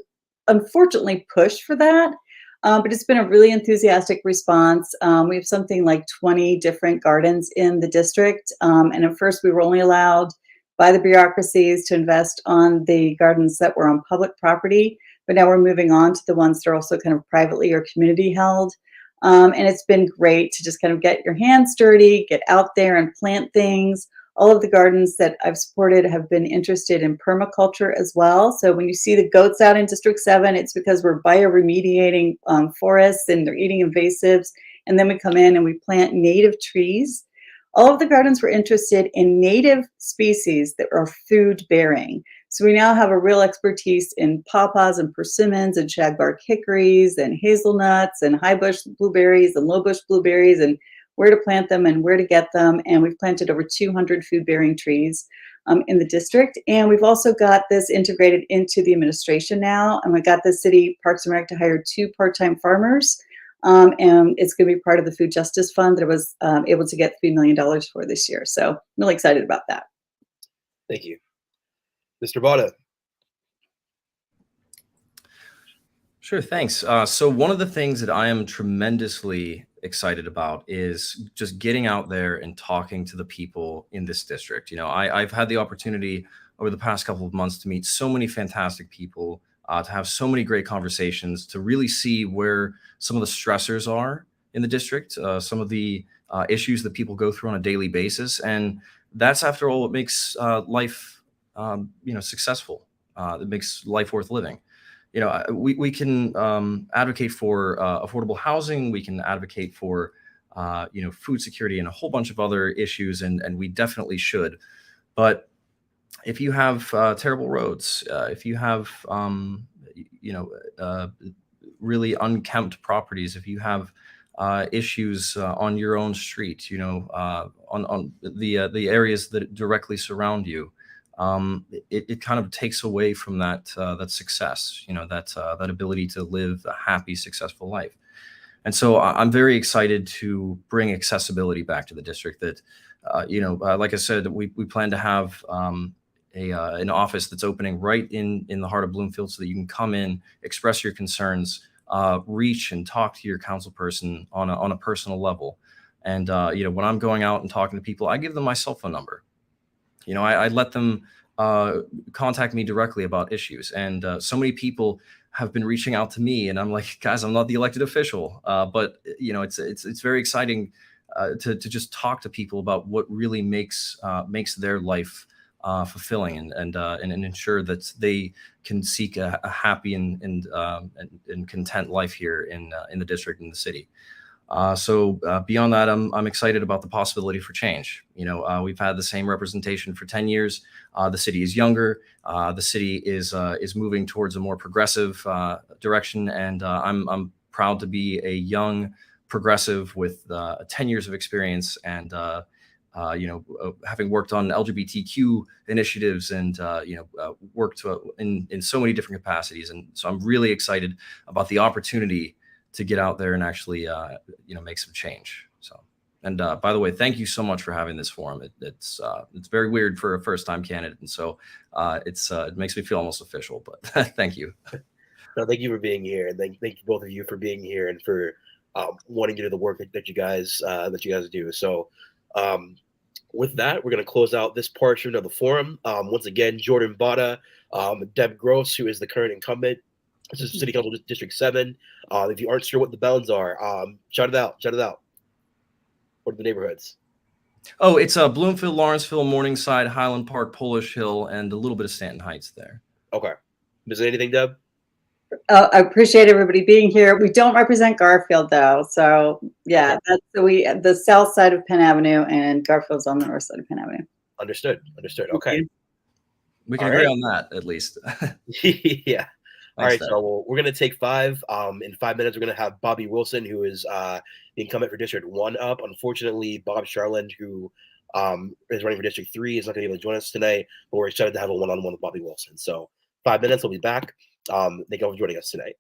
unfortunately, push for that. But it's been a really enthusiastic response. We have something like 20 different gardens in the district. And at first we were only allowed by the bureaucracies to invest on the gardens that were on public property. But now we're moving on to the ones that are also kind of privately or community held. And it's been great to just kind of get your hands dirty, get out there and plant things. All of the gardens that I've supported have been interested in permaculture as well. So when you see the goats out in District 7, it's because we're bioremediating forests and they're eating invasives. And then we come in and we plant native trees. All of the gardens were interested in native species that are food bearing. So we now have a real expertise in pawpaws and persimmons and shagbark hickories and hazelnuts and high bush blueberries and low bush blueberries, and where to plant them and where to get them. And we've planted over 200 food-bearing trees in the district. And we've also got this integrated into the administration now. And we got the city Parks and Rec to hire 2 part-time farmers. And it's going to be part of the Food Justice Fund that I was able to get $3 million for this year. So I'm really excited about that. Thank you. Mr. Botta. Sure, thanks. So one of the things that I am tremendously excited about is just getting out there and talking to the people in this district. I've had the opportunity over the past couple of months to meet so many fantastic people, to have so many great conversations, to really see where some of the stressors are in the district, some of the issues that people go through on a daily basis. And that's, after all, what makes life successful. That makes life worth living. We can advocate for affordable housing. We can advocate for, food security and a whole bunch of other issues, and we definitely should. But if you have terrible roads, if you have, really unkempt properties, if you have issues on your own street, on the areas that directly surround you, it kind of takes away from that success, that ability to live a happy, successful life. And so I'm very excited to bring accessibility back to the district. That, like I said, we plan to have an office that's opening right in the heart of Bloomfield, so that you can come in, express your concerns, reach and talk to your council person on a personal level. And when I'm going out and talking to people, I give them my cell phone number. I let them contact me directly about issues. And so many people have been reaching out to me, and I'm like, guys, I'm not the elected official, but it's very exciting to just talk to people about what really makes their life fulfilling, and ensure that they can seek a happy and content life here in the district and the city. So beyond that, I'm excited about the possibility for change. We've had the same representation for 10 years. The city is younger. The city is moving towards a more progressive direction, and I'm proud to be a young progressive with 10 years of experience, and having worked on LGBTQ initiatives and worked in so many different capacities. And so I'm really excited about the opportunity to get out there and actually, make some change. So, and by the way, thank you so much for having this forum. It's very weird for a first-time candidate, and so it makes me feel almost official. But thank you. No, thank you for being here, and thank you both of you for being here and for wanting to do the work that you guys do. So, with that, we're going to close out this portion of the forum. Once again, Jordan Botta, Deb Gross, who is the current incumbent. This is City Council District 7. If you aren't sure what the bounds are, shout it out. What are the neighborhoods? Oh, it's Bloomfield, Lawrenceville, Morningside, Highland Park, Polish Hill, and a little bit of Stanton Heights there. Okay. Is there anything, Deb? I appreciate everybody being here. We don't represent Garfield though, so yeah, that's the south side of Penn Avenue, and Garfield's on the north side of Penn Avenue. Understood. Okay. We can agree on that at least. Yeah. All right, Deb. so we're going to take 5. In 5 minutes, we're going to have Bobby Wilson, who is the incumbent for District 1 up. Unfortunately, Bob Charland, who is running for District 3, is not going to be able to join us tonight, but we're excited to have a one-on-one with Bobby Wilson. So 5 minutes, we'll be back. Thank you all for joining us tonight.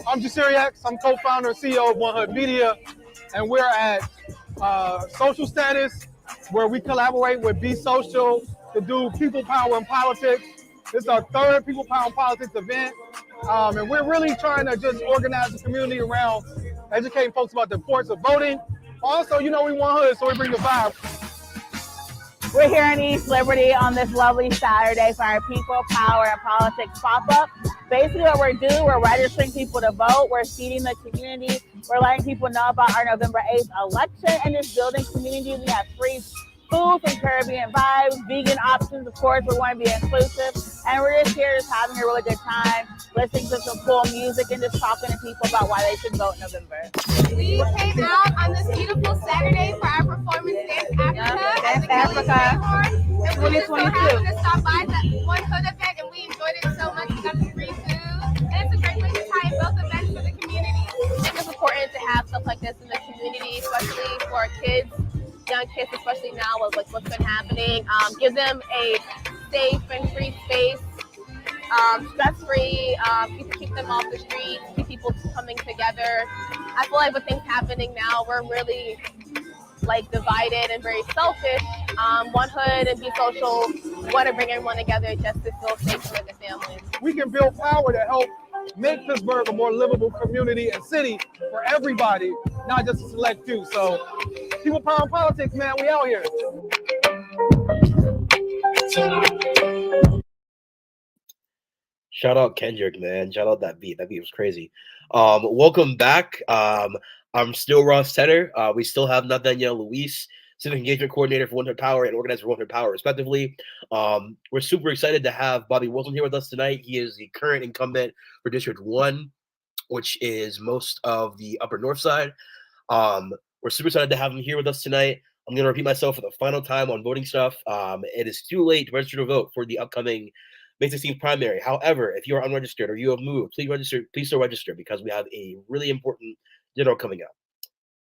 I'm Jasiriax. I'm co-founder and CEO of One Hood Media, and we're at Social Status, where we collaborate with Be Social to do People Power in Politics. This is our third People Power in Politics event, and we're really trying to just organize the community around educating folks about the importance of voting. Also, you know, we want hood, so we bring the vibe. We're here in East Liberty on this lovely Saturday for our People Power and Politics pop-up. Basically what we're doing, we're registering people to vote, we're feeding the community, we're letting people know about our November 8th election, and just building community. We have free food from Caribbean vibes, vegan options, of course. We want to be inclusive. And we're just here just having a really good time, listening to some cool music and just talking to people about why they should vote in November. We came out on this beautiful Saturday for our performance Dance Africa at the County Greyhorn. And we just so happened to stop by the One Hood event, and we enjoyed it so much. We got some free food, and it's a great way to tie in both events for the community. I think it's important to have stuff like this in the community, especially for kids, young kids, especially now with like what's been happening. Give them a safe and free space, stress-free, keep them off the streets, keep people coming together. I feel like with things happening now, we're really like divided and very selfish. One Hood and Be Social want to bring everyone together just to feel safe with the families. We can build power to help make Pittsburgh a more livable community and city for everybody, not just a select few. So, people power and politics, man, we out here. Shout out Kendrick, man. Shout out that beat. That beat was crazy. Welcome back. I'm still Ross Tedder. We still have Nathaniel Luis, Civic Engagement Coordinator for 100 Power and Organizer for 100 Power, respectively. We're super excited to have Bobby Wilson here with us tonight. He is the current incumbent for District 1, which is most of the Upper North Side. We're super excited to have him here with us tonight. I'm going to repeat myself for the final time on voting stuff. It is too late to register to vote for the upcoming May 16th primary. However, if you are unregistered or you have moved, please still register because we have a really important general coming up.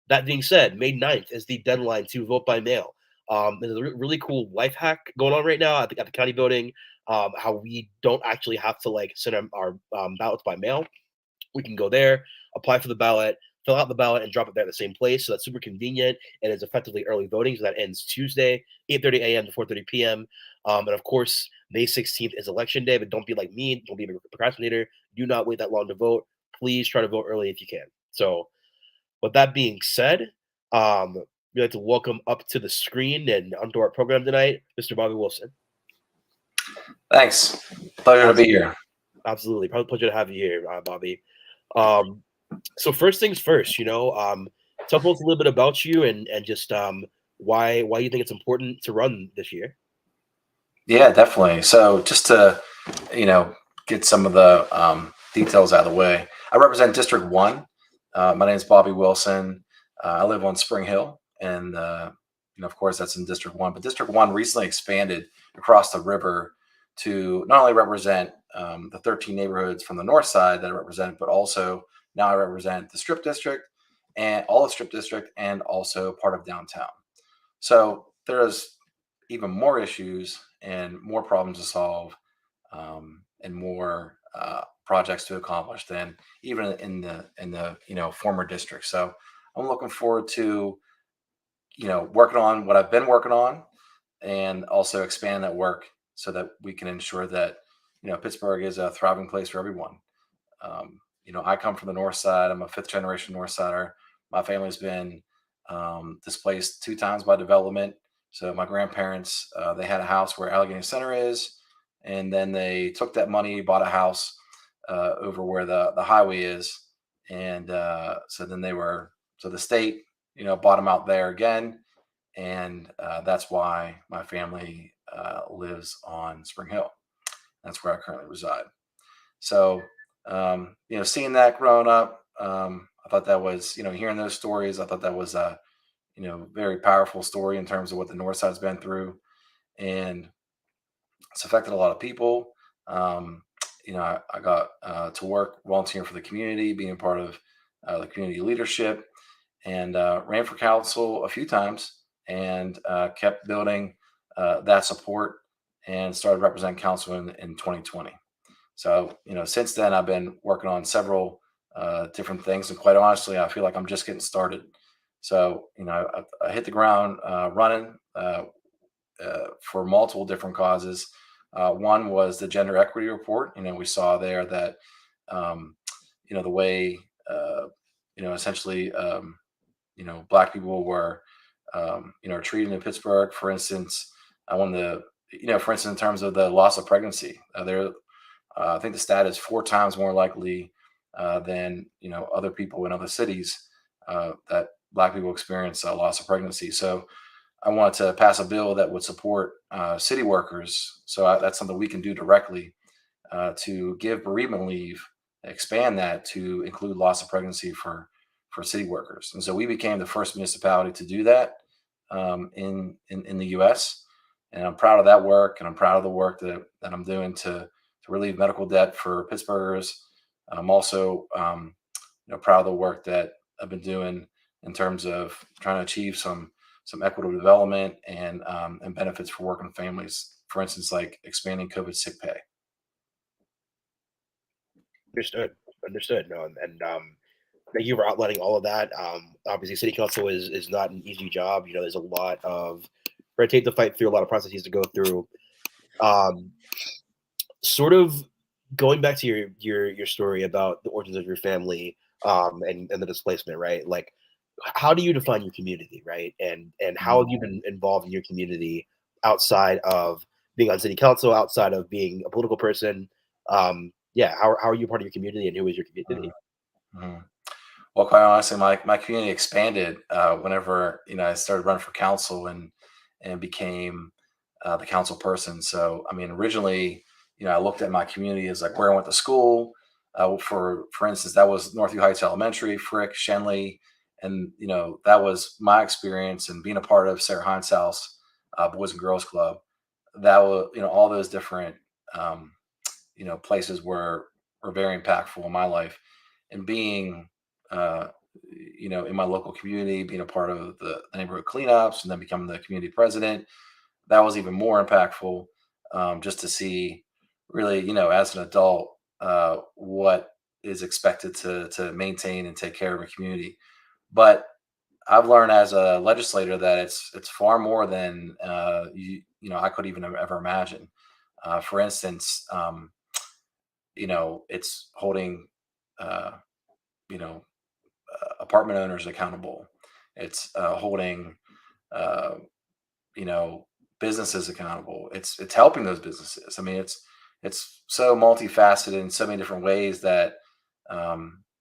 That being said, May 9th is the deadline to vote by mail. There's a really cool life hack going on right now at the county building, how we don't actually have to like send our ballots by mail. We can go there, apply for the ballot, fill out the ballot, and drop it there at the same place. So that's super convenient, and it's effectively early voting. So that ends Tuesday, 8:30 a.m. to 4:30 p.m. And of course, May 16th is election day, but don't be like me. Don't be a procrastinator. Do not wait that long to vote. Please try to vote early if you can. So with that being said, we'd like to welcome up to the screen and onto our program tonight, Mr. Bobby Wilson. Thanks. Pleasure to be here. Absolutely. Probably a pleasure to have you here, Bobby. So first things first, tell us a little bit about you and just why you think it's important to run this year. Yeah, definitely. So just to, get some of the details out of the way, I represent District 1. My name is Bobby Wilson. I live on Spring Hill, and of course that's in District 1. But District 1 recently expanded across the river to not only represent the 13 neighborhoods from the north side that I represent, but also now I represent the Strip District and all the Strip District, and also part of downtown. So there's even more issues and more problems to solve, and more projects to accomplish than even in the former district. So I'm looking forward to working on what I've been working on, and also expand that work so that we can ensure that Pittsburgh is a thriving place for everyone. I come from the north side. I'm a 5th generation north sider. My family's been displaced 2 times by development. So my grandparents, they had a house where Allegheny Center is, and then they took that money, bought a house over where the highway is, and so the state bought them out there again, and that's why my family lives on Spring Hill. That's where I currently reside. So seeing that growing up, I thought that was hearing those stories, I thought that was a very powerful story in terms of what the north side's been through, and it's affected a lot of people. I got to work volunteering for the community, being part of the community leadership, and ran for council a few times, and kept building that support, and started representing council in 2020. So, since then I've been working on several different things, and quite honestly, I feel like I'm just getting started. So, I hit the ground running for multiple different causes. One was the gender equity report. We saw there that, the way, essentially, Black people were, treated in Pittsburgh. For instance, in terms of the loss of pregnancy, I think the stat is 4 times more likely than, other people in other cities that Black people experience loss of pregnancy. So I wanted to pass a bill that would support city workers. So that's something we can do directly to give bereavement leave, expand that to include loss of pregnancy for city workers. And so we became the first municipality to do that in the U.S. And I'm proud of that work, and I'm proud of the work that I'm doing to relieve medical debt for Pittsburghers. I'm also proud of the work that I've been doing in terms of trying to achieve some equitable development and benefits for working families. For instance, like expanding COVID sick pay. Understood. No, and thank you for outlining all of that. Obviously, city council is not an easy job. There's a lot of red tape to fight through, a lot of processes to go through. Sort of going back to your story about the origins of your family and the displacement, right? Like, how do you define your community, right? And how have you been involved in your community outside of being on city council, outside of being a political person? How are you part of your community, and who is your community? Well, quite honestly, my community expanded whenever I started running for council and became the council person. So I mean, originally, I looked at my community as like where I went to school. For instance, that was Northview Heights Elementary, Frick, Shenley, and that was my experience. And being a part of Sarah Hines House Boys and Girls Club, that was all those different places were very impactful in my life. And being in my local community, being a part of the neighborhood cleanups, and then becoming the community president, that was even more impactful. Just to see, really, as an adult, what is expected to maintain and take care of a community. But I've learned as a legislator that it's far more than I could even ever imagine. For instance, it's holding apartment owners accountable. It's holding businesses accountable. It's helping those businesses. I mean, it's so multifaceted in so many different ways that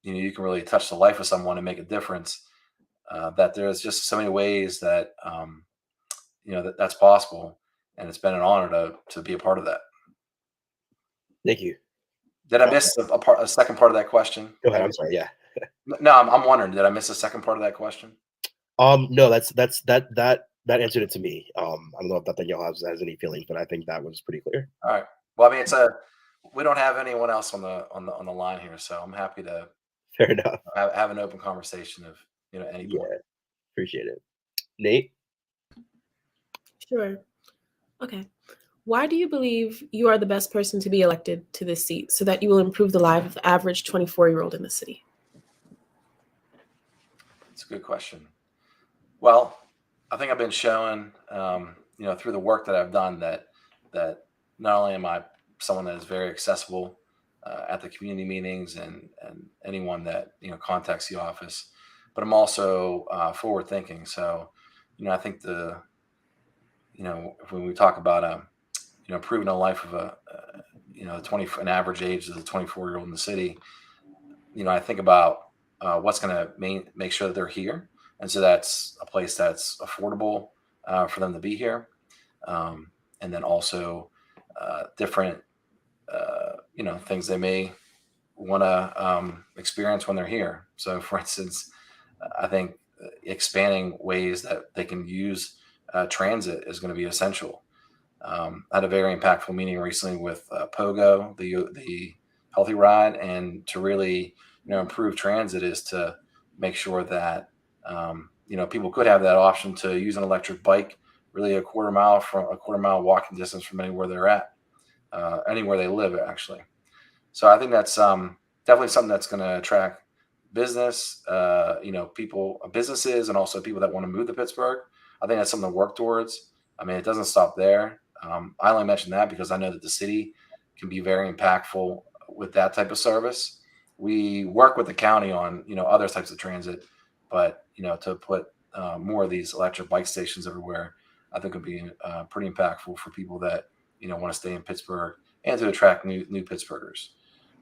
you can really touch the life of someone and make a difference. That there's just so many ways that that's possible, and it's been an honor to be a part of that. Thank you. Did I miss a second part of that question? Go ahead. I'm sorry. Yeah. No, I'm wondering. Did I miss the second part of that question? No, that answered it to me. I don't know if Nathaniel has any feelings, but I think that was pretty clear. All right. Well, I mean, we don't have anyone else on the line here, so I'm happy to fair enough have an open conversation of any point. Yeah, appreciate it. Nate? Sure. Okay. Why do you believe you are the best person to be elected to this seat so that you will improve the life of the average 24-year-old in the city? That's a good question. Well, I think I've been showing, through the work that I've done that not only am I someone that is very accessible at the community meetings and anyone that contacts the office, but I'm also forward thinking. So, I think when we talk about improving the life of an average age of the 24-year-old in the city, I think about what's going to make sure that they're here. And so that's a place that's affordable for them to be here. And then also different, things they may want to experience when they're here. So for instance, I think expanding ways that they can use transit is going to be essential. I had a very impactful meeting recently with POGO, the Healthy Ride, and to really improve transit is to make sure that people could have that option to use an electric bike, really a quarter mile walking distance from anywhere they're at, anywhere they live actually. So I think that's definitely something that's going to attract businesses, and also people that want to move to Pittsburgh. I think that's something to work towards. I mean, it doesn't stop there. I only mention that because I know that the city can be very impactful with that type of service. We work with the county on, other types of transit, but, to put more of these electric bike stations everywhere, I think would be pretty impactful for people that, want to stay in Pittsburgh and to attract new Pittsburghers.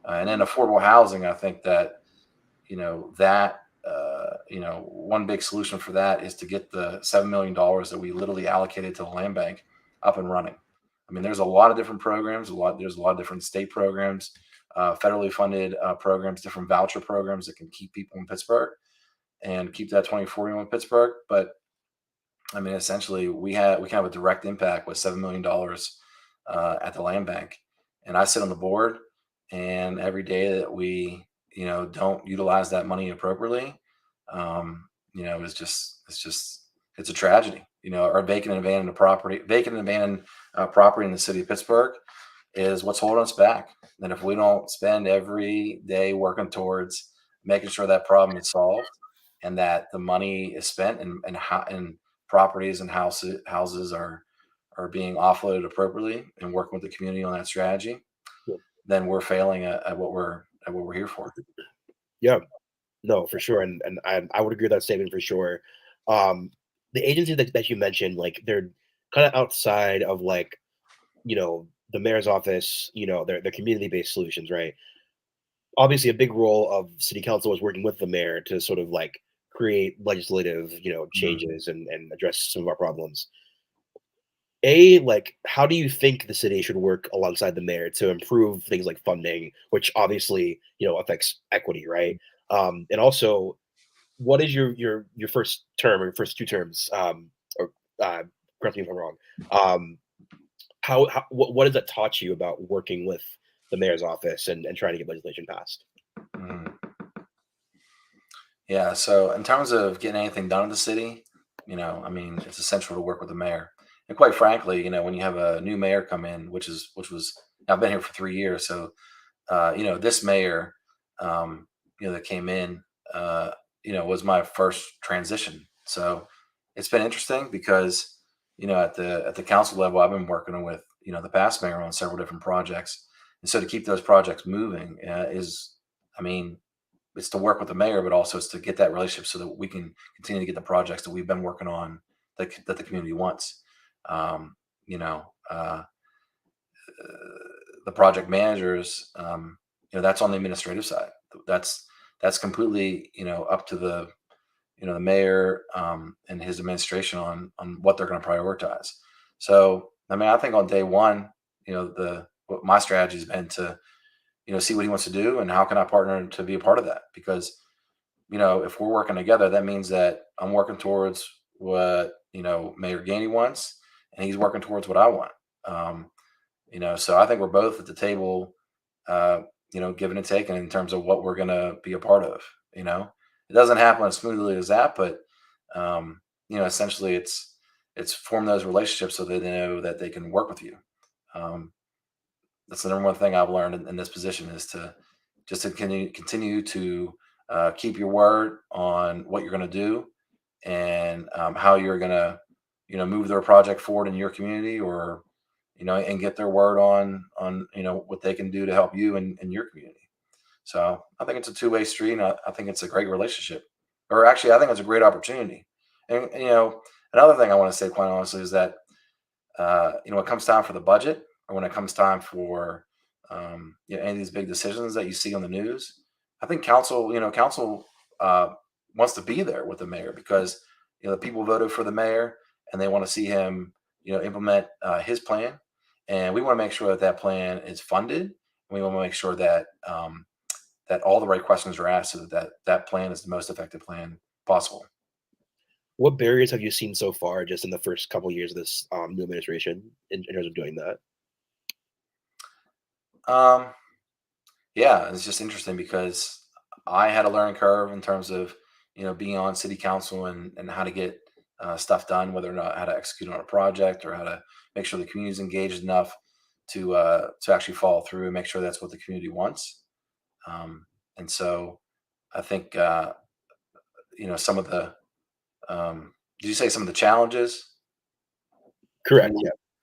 And then affordable housing, I think that, that one big solution for that is to get the $7 million that we literally allocated to the land bank up and running. I mean, there's a lot of different programs, there's a lot of different state programs, federally funded programs, different voucher programs that can keep people in Pittsburgh and keep that 2040 in Pittsburgh. But I mean, essentially, we can have a direct impact with $7 million at the land bank. And I sit on the board, and every day that we, don't utilize that money appropriately, it's a tragedy. Our vacant and abandoned property in the city of Pittsburgh is what's holding us back. And if we don't spend every day working towards making sure that problem is solved and that the money is spent and properties and houses are being offloaded appropriately and working with the community on that strategy, then we're failing at what we're here for. Yeah, no, for sure. And I would agree with that statement for sure. The agencies that you mentioned, like, they're kind of outside of, like, the mayor's office, they're community-based solutions, right? Obviously, a big role of city council is working with the mayor to sort of, like, create legislative, changes and address some of our problems. Like, how do you think the city should work alongside the mayor to improve things like funding, which obviously, affects equity, right? And also, what is your first term or your first two terms? Or correct me if I'm wrong. What has that taught you about working with the mayor's office and trying to get legislation passed? Yeah. So in terms of getting anything done in the city, I mean, it's essential to work with the mayor. And quite frankly, when you have a new mayor come in, which was I've been here for 3 years, so this mayor, that came in, was my first transition. So it's been interesting because at the council level, I've been working with the past mayor on several different projects, and so to keep those projects moving it's to work with the mayor, but also it's to get that relationship so that we can continue to get the projects that we've been working on that the community wants. The project managers, that's on the administrative side. That's completely, up to the mayor and his administration on what they're going to prioritize. So, I mean, I think on day one, what my strategy has been to, see what he wants to do and how can I partner to be a part of that? Because, if we're working together, that means that I'm working towards what, Mayor Gainey wants, and he's working towards what I want. So I think we're both at the table, giving and taking in terms of what we're going to be a part of. It doesn't happen as smoothly as that, but essentially it's form those relationships so that they know that they can work with you. That's the number one thing I've learned in this position is to continue to keep your word on what you're going to do and how you're going to move their project forward in your community, or and get their word on what they can do to help you in your community. So I think it's a two-way street, and I think it's a great relationship, or actually I think it's a great opportunity. And another thing I want to say quite honestly is that when it comes time for the budget, or when it comes time for any of these big decisions that you see on the news, I think council wants to be there with the mayor because the people voted for the mayor and they want to see him implement his plan, and we want to make sure that plan is funded. And we want to make sure that that all the right questions are asked so that plan is the most effective plan possible. What barriers have you seen so far just in the first couple of years of this new administration in terms of doing that? Yeah, it's just interesting because I had a learning curve in terms of being on city council and how to get stuff done, whether or not how to execute on a project or how to make sure the community is engaged enough to actually follow through and make sure that's what the community wants. And so I think some of the did you say some of the challenges? Correct.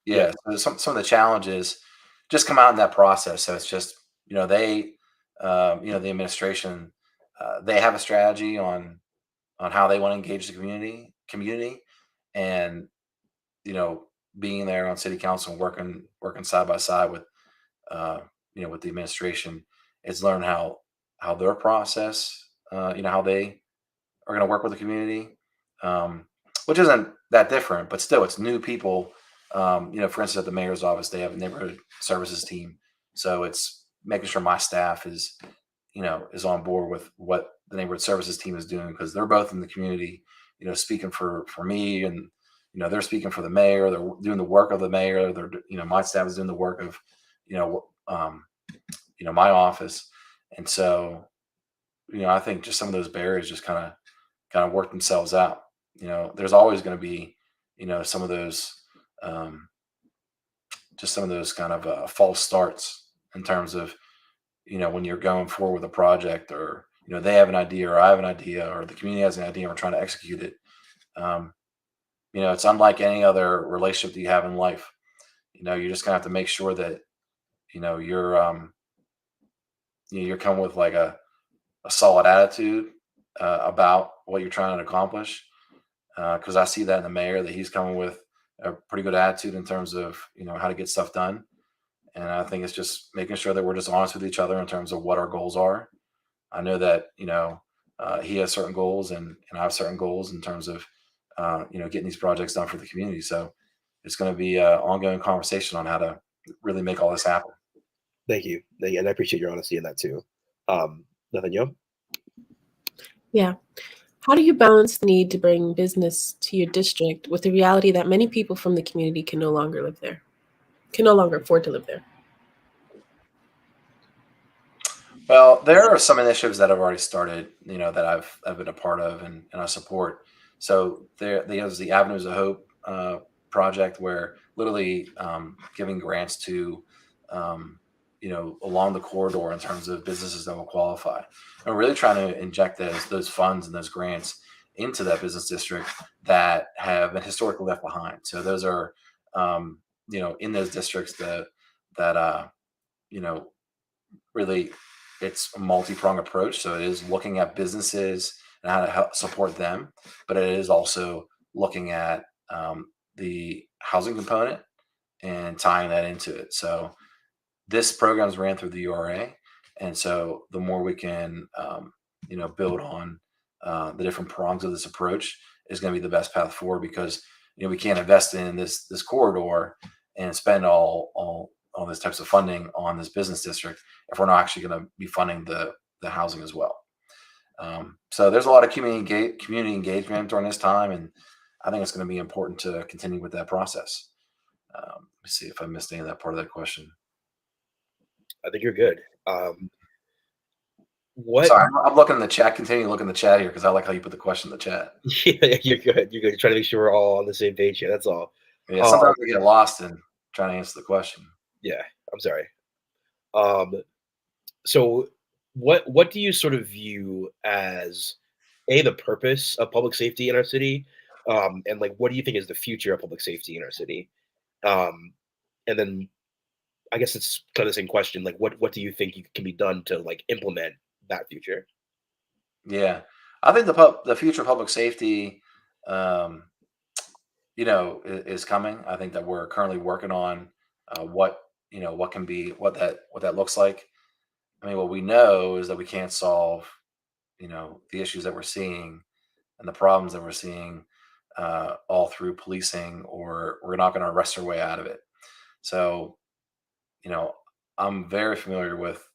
Yeah. So some of the challenges just come out in that process. So it's just the administration, they have a strategy on how they want to engage the community, and being there on city council and working side by side with with the administration is learn how their process, how they are going to work with the community, which isn't that different, but still it's new people. For instance, at the mayor's office, they have a neighborhood services team. So it's making sure my staff is on board with what the neighborhood services team is doing, because they're both in the community, speaking for me, and, they're speaking for the mayor. They're doing the work of the mayor. They're, my staff is doing the work of, my office. And so, I think just some of those barriers just kind of work themselves out. There's always going to be, some of those, just some of those kind of false starts in terms of, when you're going forward with a project, or, they have an idea, or I have an idea, or the community has an idea, and we're trying to execute it. It's unlike any other relationship that you have in life. You're just gonna have to make sure that, you're coming with like a solid attitude about what you're trying to accomplish. Because I see that in the mayor, that he's coming with a pretty good attitude in terms of, how to get stuff done. And I think it's just making sure that we're just honest with each other in terms of what our goals are. I know that, he has certain goals, and I have certain goals in terms of, getting these projects done for the community. So it's going to be an ongoing conversation on how to really make all this happen. Thank you. And I appreciate your honesty in that too. Nathaniel? Yeah. How do you balance the need to bring business to your district with the reality that many people from the community can no longer live there, can no longer afford to live there? Well, there are some initiatives that have already started, that I've been a part of and I support. So there's the Avenues of Hope project, where literally giving grants to, along the corridor in terms of businesses that will qualify. And we're really trying to inject those funds and those grants into that business district that have been historically left behind. So those are, in those districts that really, it's a multi-pronged approach. So it is looking at businesses and how to help support them, but it is also looking at the housing component and tying that into it. So this program's ran through the URA. And so the more we can, build on the different prongs of this approach is going to be the best path forward, because, we can't invest in this corridor and spend all these types of funding on this business district if we're not actually going to be funding the housing as well. So there's a lot of community engagement during this time, and I think it's going to be important to continue with that process. Let me see if I missed any of that part of that question. I think you're good. Sorry, I'm looking in the chat. Continue to look in the chat here, because I like how you put the question in the chat. Yeah, you're good. You're trying to make sure we're all on the same page here. That's all. Yeah, sometimes we get lost in trying to answer the question. Yeah, I'm sorry. So what do you sort of view as the purpose of public safety in our city, and like what do you think is the future of public safety in our city? And then I guess it's kind of the same question, like what do you think can be done to like implement that future? Yeah, I think the future of public safety, is coming. I think that we're currently working on what that looks like. I mean, what we know is that we can't solve, the issues that we're seeing and the problems that we're seeing all through policing, or we're not going to arrest our way out of it. So, I'm very familiar with,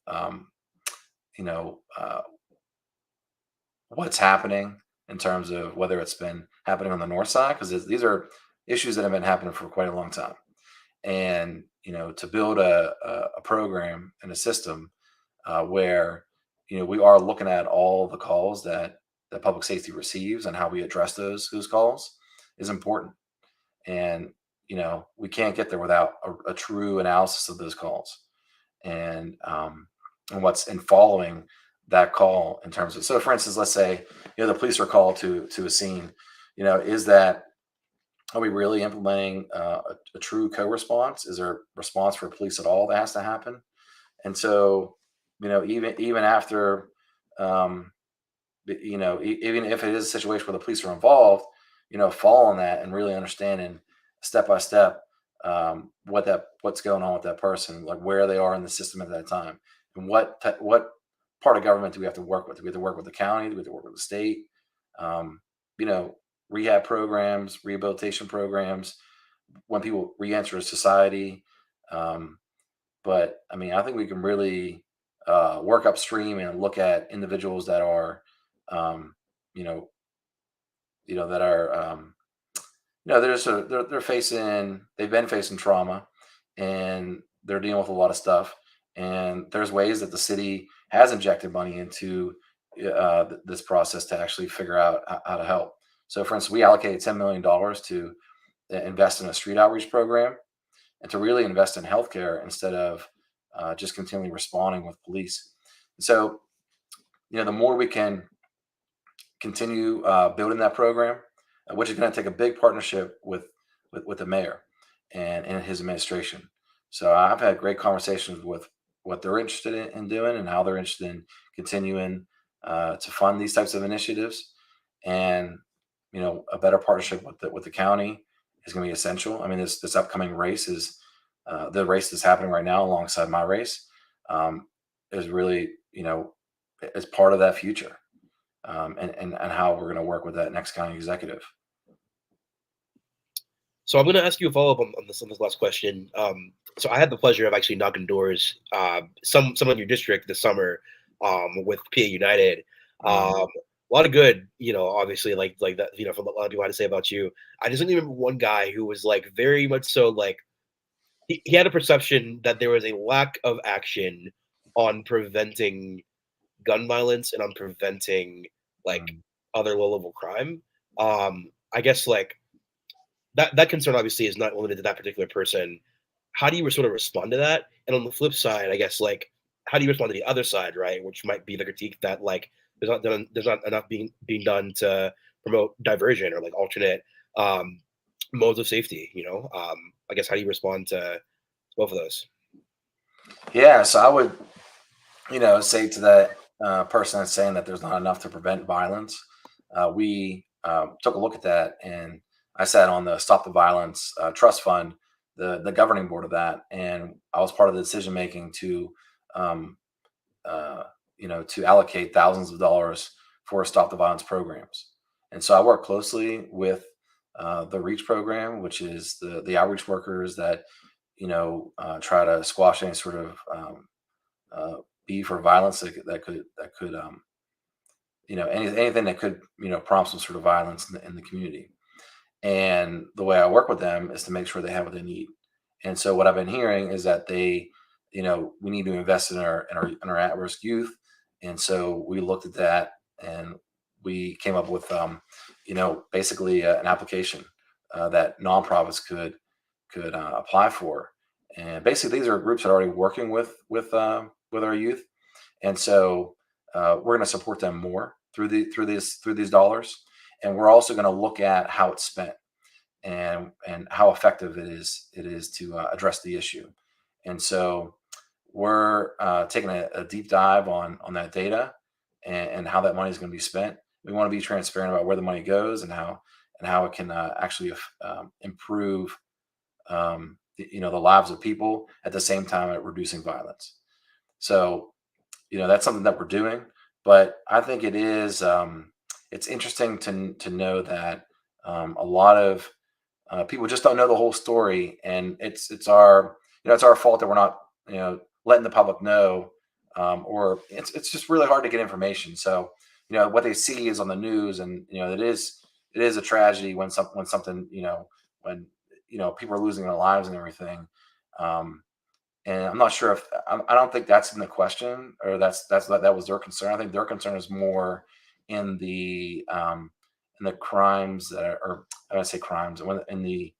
what's happening in terms of whether it's been happening on the north side, because these are issues that have been happening for quite a long time. And, to build a program and a system where, we are looking at all the calls that public safety receives and how we address those calls is important. And, we can't get there without a true analysis of those calls and what's in following that call in terms of, so for instance, let's say, the police are called to a scene, are we really implementing a true co-response? Is there a response for police at all that has to happen? And so, even after, even if it is a situation where the police are involved, following that and really understanding step by step what's going on with that person, like where they are in the system at that time, and what part of government do we have to work with? Do we have to work with the county? Do we have to work with the state? you know, rehab programs, rehabilitation programs, when people re-enter society. But I mean, I think we can really work upstream and look at individuals that are, um, you know, that are, they're just they've been facing trauma, and they're dealing with a lot of stuff. And there's ways that the city has injected money into this process to actually figure out how to help. So, for instance, we allocated $10 million to invest in a street outreach program and to really invest in healthcare instead of just continually responding with police. So, the more we can continue building that program, which is going to take a big partnership with the mayor and his administration. So I've had great conversations with what they're interested in doing and how they're interested in continuing to fund these types of initiatives. And a better partnership with the county is going to be essential. I mean, this upcoming race is the race that's happening right now alongside my race, is really is part of that future, and how we're going to work with that next county executive. So I'm going to ask you a follow-up on this last question. So I had the pleasure of actually knocking doors, some in your district this summer, with PA United. A lot of good, obviously, like that, for a lot of people had to say about you. I just remember one guy who was like very much so like he had a perception that there was a lack of action on preventing gun violence and on preventing like other low-level crime. I guess like that concern obviously is not limited to that particular person. How do you sort of respond to that? And on the flip side, I guess like how do you respond to the other side, right? Which might be the critique that like there's not enough being done to promote diversion or like alternate modes of safety. I guess how do you respond to both of those? Yeah, so I would, say to that person that's saying that there's not enough to prevent violence. We took a look at that, and I sat on the Stop the Violence Trust Fund, the governing board of that, and I was part of the decision making to, to allocate thousands of dollars for Stop the Violence programs. And so I work closely with the REACH program, which is the outreach workers that try to squash any sort of beef or violence that could anything that could prompt some sort of violence in the community. And the way I work with them is to make sure they have what they need. And so what I've been hearing is that they, we need to invest in our at-risk youth. And so we looked at that and we came up with, basically an application that nonprofits could apply for. And basically these are groups that are already working with our youth. And so we're going to support them more through these dollars. And we're also going to look at how it's spent and how effective it is to address the issue. And so we're taking a deep dive on that data and how that money is going to be spent. We want to be transparent about where the money goes and how it can actually improve the lives of people at the same time at reducing violence. So that's something that we're doing. But I think it is it's interesting to know that a lot of people just don't know the whole story, and it's our fault that we're not letting the public know, or it's just really hard to get information. So what they see is on the news, and it is a tragedy when something when people are losing their lives and everything. And I'm not sure if I don't think that's in the question, or that was their concern. I think their concern is more in the crimes that are, or I would say crimes, in the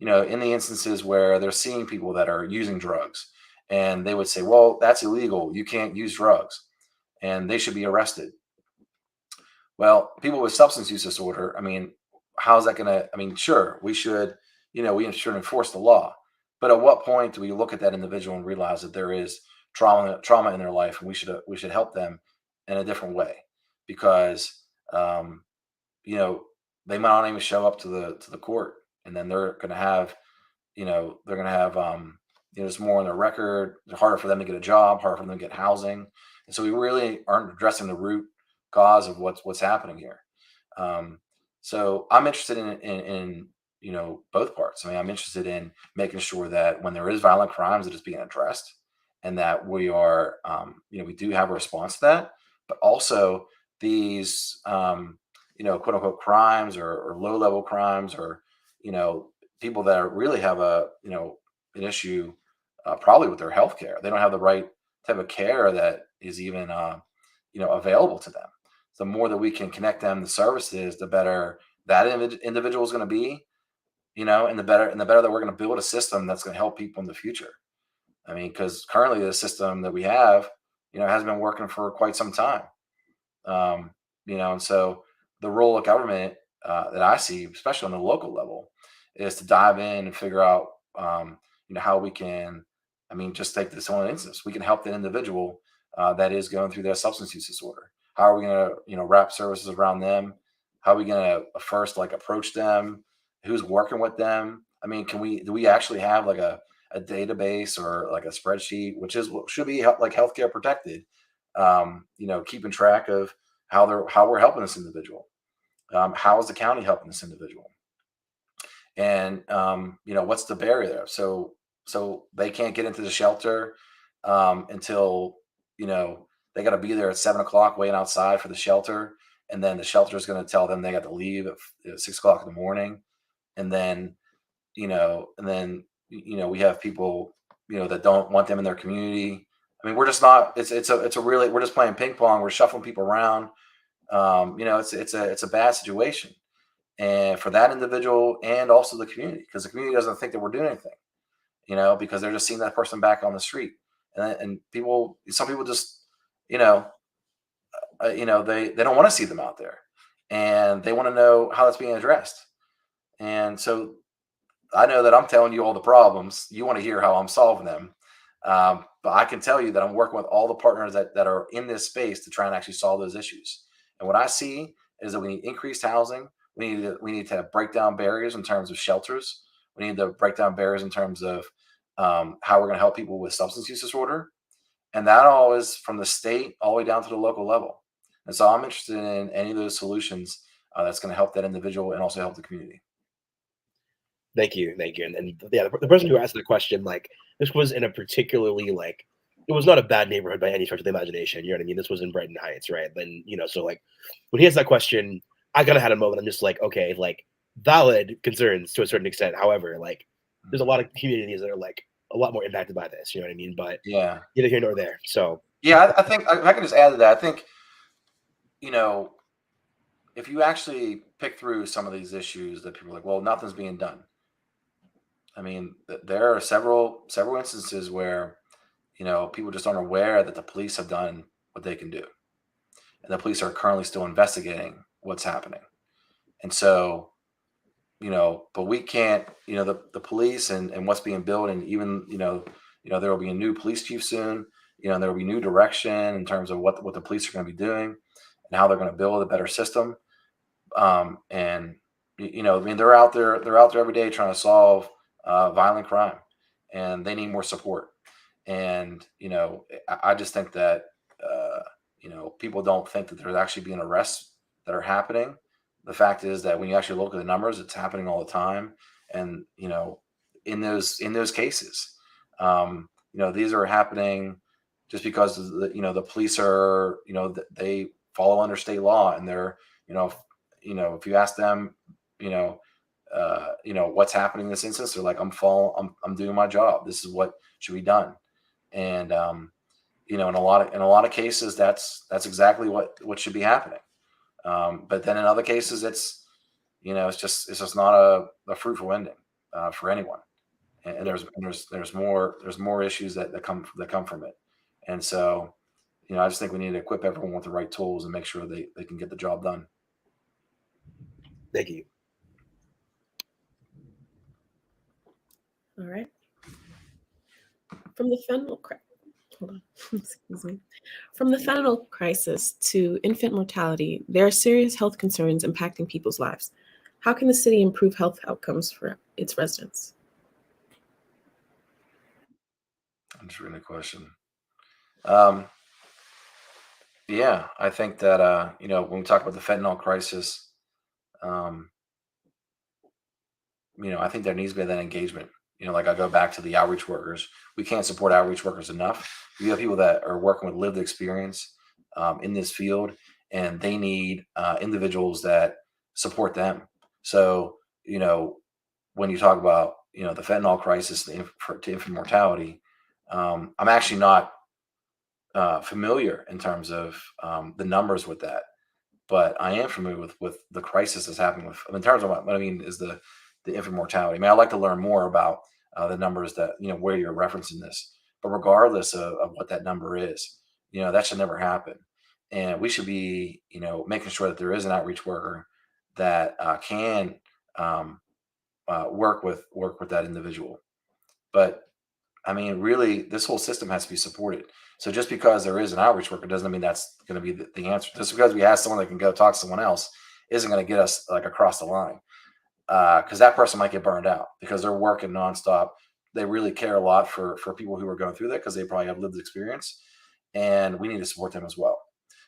instances where they're seeing people that are using drugs, and they would say, well, that's illegal. You can't use drugs, and they should be arrested. Well, people with substance use disorder, I mean, how's that going to? I mean, sure, we should enforce the law. But at what point do we look at that individual and realize that there is trauma in their life, and we should help them in a different way? Because they might not even show up to the court, and then they're going to have there's more on their record. It's harder for them to get a job, harder for them to get housing, and so we really aren't addressing the root cause of what's happening here. So I'm interested in both parts. I mean, I'm interested in making sure that when there is violent crimes, it is being addressed, and that we are, we do have a response to that. But also these, quote unquote crimes or low level crimes, or people that really have an issue, probably with their health care. They don't have the right type of care that is even available to them. The more that we can connect them to services, the better that individual is going to be, and the better that we're going to build a system that's going to help people in the future. I mean, because currently the system that we have, has been working for quite some time. And so the role of government that I see, especially on the local level, is to dive in and figure out, how we can, just take this one instance. We can help the individual that is going through their substance use disorder. How are we going to, wrap services around them? How are we going to first approach them? Who's working with them? I mean, do we actually have a database or a spreadsheet, which should be healthcare protected, keeping track of how we're helping this individual. How is the county helping this individual? And, what's the barrier there? So they can't get into the shelter until, they got to be there at 7 o'clock waiting outside for the shelter. And then the shelter is going to tell them they got to leave at 6 o'clock in the morning. And then, we have people, that don't want them in their community. I mean, we're just not, we're just playing ping pong. We're shuffling people around. It's a bad situation. And for that individual and also the community, because the community doesn't think that we're doing anything, because they're just seeing that person back on the street. And some people just, they don't want to see them out there, and they want to know how that's being addressed. And so I know that I'm telling you all the problems. You want to hear how I'm solving them. But I can tell you that I'm working with all the partners that are in this space to try and actually solve those issues. And what I see is that we need increased housing. We need to break down barriers in terms of shelters. We need to break down barriers in terms of how we're going to help people with substance use disorder. And that all is from the state all the way down to the local level. And so I'm interested in any of those solutions that's going to help that individual and also help the community. Thank you. And yeah, the person who asked the question, this was in a particularly it was not a bad neighborhood by any stretch of the imagination. You know what I mean? This was in Brighton Heights, right? Then so when he asked that question, I kind of had a moment. I'm just okay, valid concerns to a certain extent. However, there's a lot of communities that are a lot more impacted by this. You know what I mean? But yeah, neither here nor there. So yeah, I think I can just add to that. I think if you actually pick through some of these issues that people are well, nothing's being done. I mean, there are several instances where people just aren't aware that the police have done what they can do, and the police are currently still investigating what's happening. And so, but we can't, the police and what's being built, and even there will be a new police chief soon. There will be new direction in terms of what the police are going to be doing and how they're going to build a better system. And they're out there every day trying to solve violent crime, and they need more support. And I just think that people don't think that there's actually being arrests that are happening. The fact is that when you actually look at the numbers, it's happening all the time. And in those cases, these are happening just because the police are they follow under state law, and they're if you ask them what's happening in this instance, they're I'm doing my job. This is what should be done. And in a lot of cases, that's exactly what should be happening. But then in other cases, it's just not a fruitful ending for anyone. And there's more issues that come from it. And so, I just think we need to equip everyone with the right tools and make sure they can get the job done. Thank you. All right. From the fentanyl crisis to infant mortality, there are serious health concerns impacting people's lives. How can the city improve health outcomes for its residents? That's a really good question. Yeah, I think that when we talk about the fentanyl crisis, I think there needs to be that engagement. Like I go back to the outreach workers. We can't support outreach workers enough. We have people that are working with lived experience in this field, and they need individuals that support them. So, when you talk about, the fentanyl crisis to infant mortality, I'm actually not familiar in terms of the numbers with that, but I am familiar with the crisis that's happening in terms of what I mean is the infant mortality. I mean, I'd like to learn more about the numbers that, where you're referencing this, but regardless of what that number is, that should never happen. And we should be, making sure that there is an outreach worker that can work with that individual. But I mean, really, this whole system has to be supported. So just because there is an outreach worker doesn't mean that's going to be the answer. Just because we have someone that can go talk to someone else isn't going to get us like across the line. Because that person might get burned out because they're working nonstop. They really care a lot for people who are going through that because they probably have lived experience, and we need to support them as well.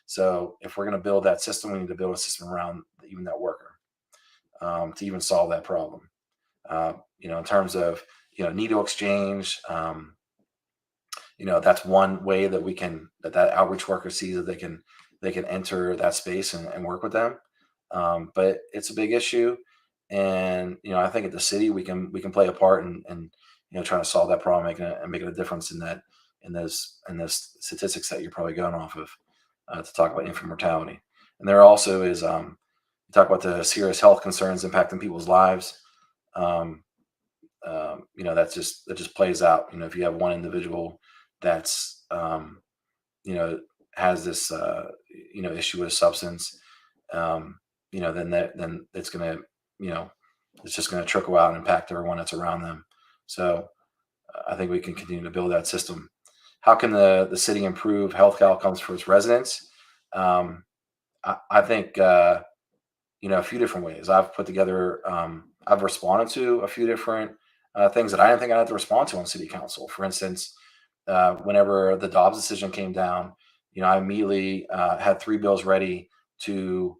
So if we're going to build that system, we need to build a system around even that worker to even solve that problem. In terms of needle exchange, that's one way that we can that outreach worker sees that they can enter that space and work with them. But it's a big issue. And I think at the city we can play a part in trying to solve that problem, making a difference in those statistics that you're probably going off of to talk about infant mortality. And there also is you talk about the serious health concerns impacting people's lives. That just plays out. If you have one individual that's has this issue with a substance, then it's gonna it's just going to trickle out and impact everyone that's around them. So I think we can continue to build that system. How can the city improve health outcomes for its residents? I think, a few different ways. I've put together, I've responded to a few different things that I didn't think I'd have to respond to on city council. For instance, whenever the Dobbs decision came down, I immediately had 3 bills ready to,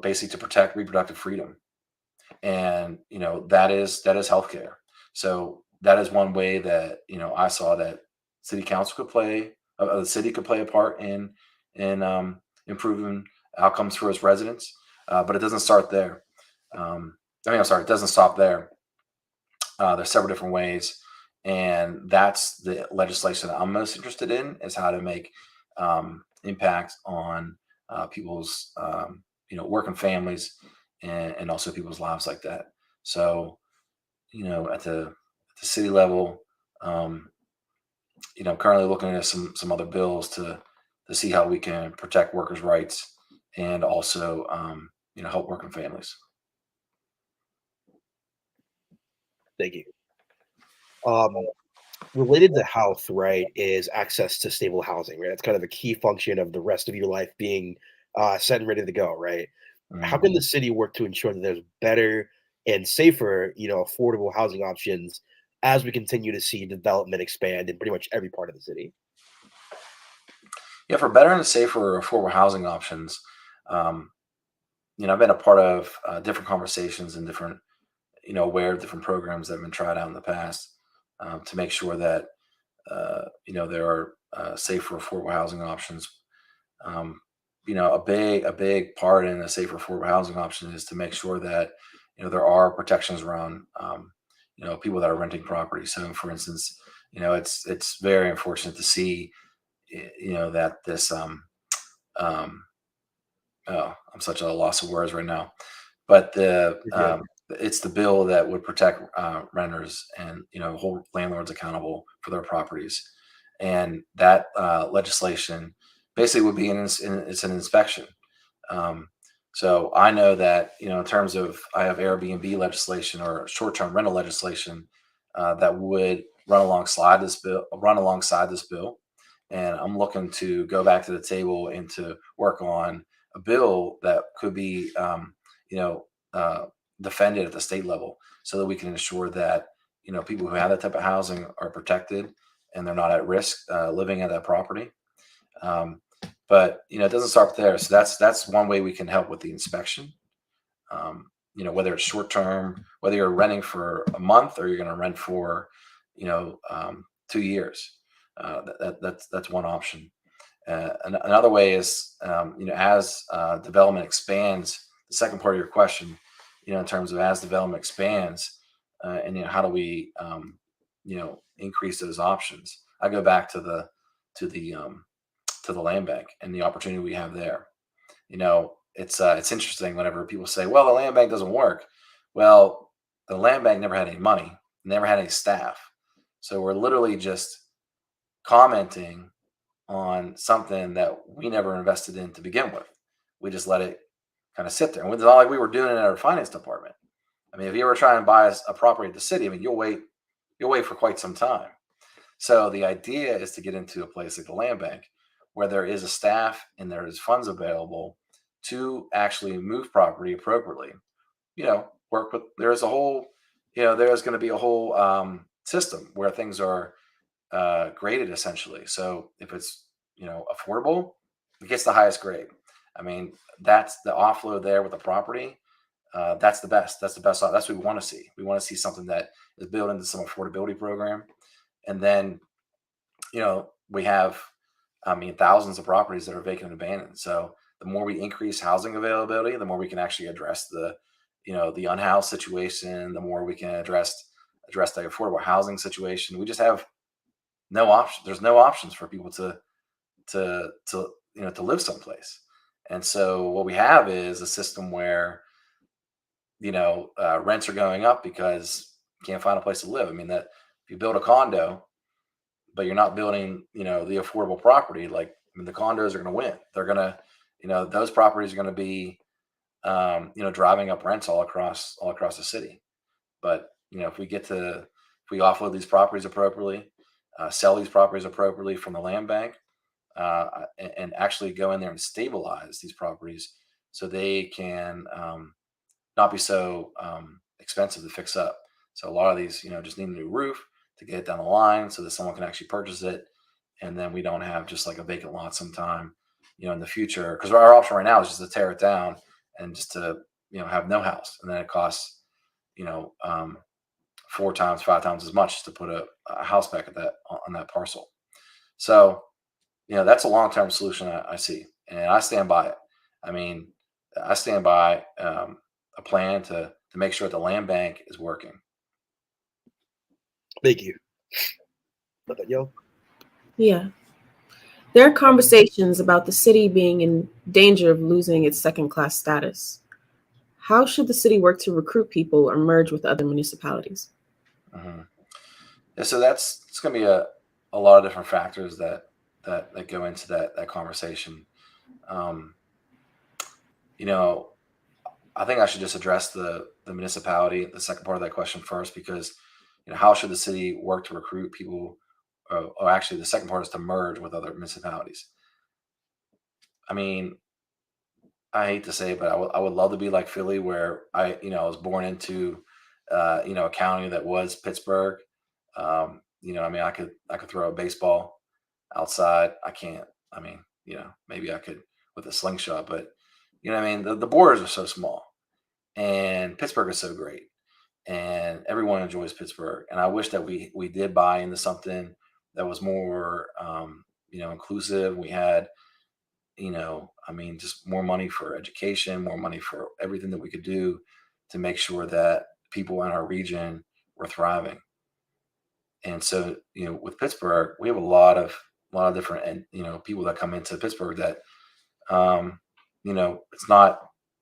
basically to protect reproductive freedom. And, that is healthcare. So that is one way that, I saw that city council could play, the city could play a part in improving outcomes for its residents. But it doesn't start there. It doesn't stop there. There's several different ways. And that's the legislation that I'm most interested in, is how to make impact on people's working families and also people's lives like that. So, at the city level, currently looking at some other bills to see how we can protect workers' rights and also, help working families. Thank you. Related to health, right, is access to stable housing, right? That's kind of a key function of the rest of your life being set and ready to go, right? How can the city work to ensure that there's better and safer, affordable housing options as we continue to see development expand in pretty much every part of the city? Yeah, for better and safer affordable housing options, I've been a part of different conversations and different, aware of different programs that have been tried out in the past to make sure that, there are safer affordable housing options. A big part in a safer affordable housing option is to make sure that, there are protections around, people that are renting property. So for instance, it's very unfortunate to see, that this, I'm such a loss of words right now, but it's the bill that would protect renters and, hold landlords accountable for their properties. And that legislation basically would be it's an inspection. So I know that, in terms of, I have Airbnb legislation or short-term rental legislation that would run alongside this bill. And I'm looking to go back to the table and to work on a bill that could be, defended at the state level so that we can ensure that, people who have that type of housing are protected and they're not at risk living at that property. But it doesn't start there. So that's one way we can help with the inspection. Whether it's short term, whether you're renting for a month or you're going to rent for 2 years. That's one option. Another way is as development expands. The second part of your question, in terms of as development expands, and how do we increase those options? I go back to the land bank and the opportunity we have there. It's interesting whenever people say, well, the land bank doesn't work. Well, the land bank never had any money, never had any staff. So we're literally just commenting on something that we never invested in to begin with. We just let it kind of sit there. And it's not like we were doing it in our finance department. I mean, if you ever try and buy a property at the city, you'll wait for quite some time. So the idea is to get into a place like the land bank where there is a staff and there is funds available to actually move property appropriately. Work with, there's a whole, there's going to be a whole system where things are graded essentially. So if it's, affordable, it gets the highest grade. I mean, that's the offload there with the property. That's the best. That's what we want to see. We want to see something that is built into some affordability program. And then, we have, thousands of properties that are vacant and abandoned. So the more we increase housing availability, the more we can actually address the unhoused situation, the more we can address the affordable housing situation. We just have no option. There's no options for people to live someplace. And so what we have is a system where, rents are going up because you can't find a place to live. I mean, that if you build a condo, but you're not building, the affordable property, the condos are going to win. They're going to, those properties are going to be, driving up rents all across the city. But, if we offload these properties appropriately, sell these properties appropriately from the land bank, and actually go in there and stabilize these properties so they can not be so expensive to fix up. So a lot of these, just need a new roof to get it down the line so that someone can actually purchase it. And then we don't have just like a vacant lot sometime, in the future. Because our option right now is just to tear it down and just to, have no house. And then it costs, 4 times, 5 times as much to put a house back on that parcel. So, that's a long-term solution I see, and I stand by it. I mean, I stand by a plan to make sure the land bank is working. Thank you. Yo. Yeah. There are conversations about the city being in danger of losing its second-class status. How should the city work to recruit people or merge with other municipalities? Mm-hmm. Yeah, so it's going to be a lot of different factors that go into that conversation. I think I should just address the municipality, the second part of that question first, because how should the city work to recruit people? Or actually, the second part is to merge with other municipalities. I mean, I hate to say it, but I would love to be like Philly, where I was born into a county that was Pittsburgh. I could throw a baseball outside. I can't. I mean, maybe I could with a slingshot, but the borders are so small, and Pittsburgh is so great, and everyone enjoys Pittsburgh. And I wish that we did buy into something that was more inclusive. We had just more money for education, more money for everything that we could do to make sure that people in our region were thriving. And so, with Pittsburgh, we have a lot of different, people that come into Pittsburgh that,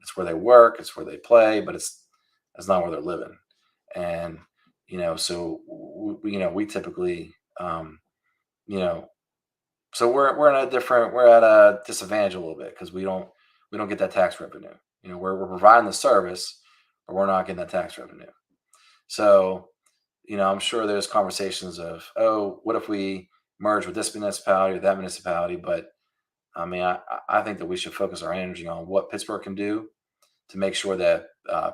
it's where they work, it's where they play, but it's not where they're living. And, so we typically, so we're at a disadvantage a little bit because we don't get that tax revenue. We're providing the service, but we're not getting that tax revenue. So, I'm sure there's conversations of, oh, what if we merge with this municipality or that municipality? But I mean, I think that we should focus our energy on what Pittsburgh can do to make sure that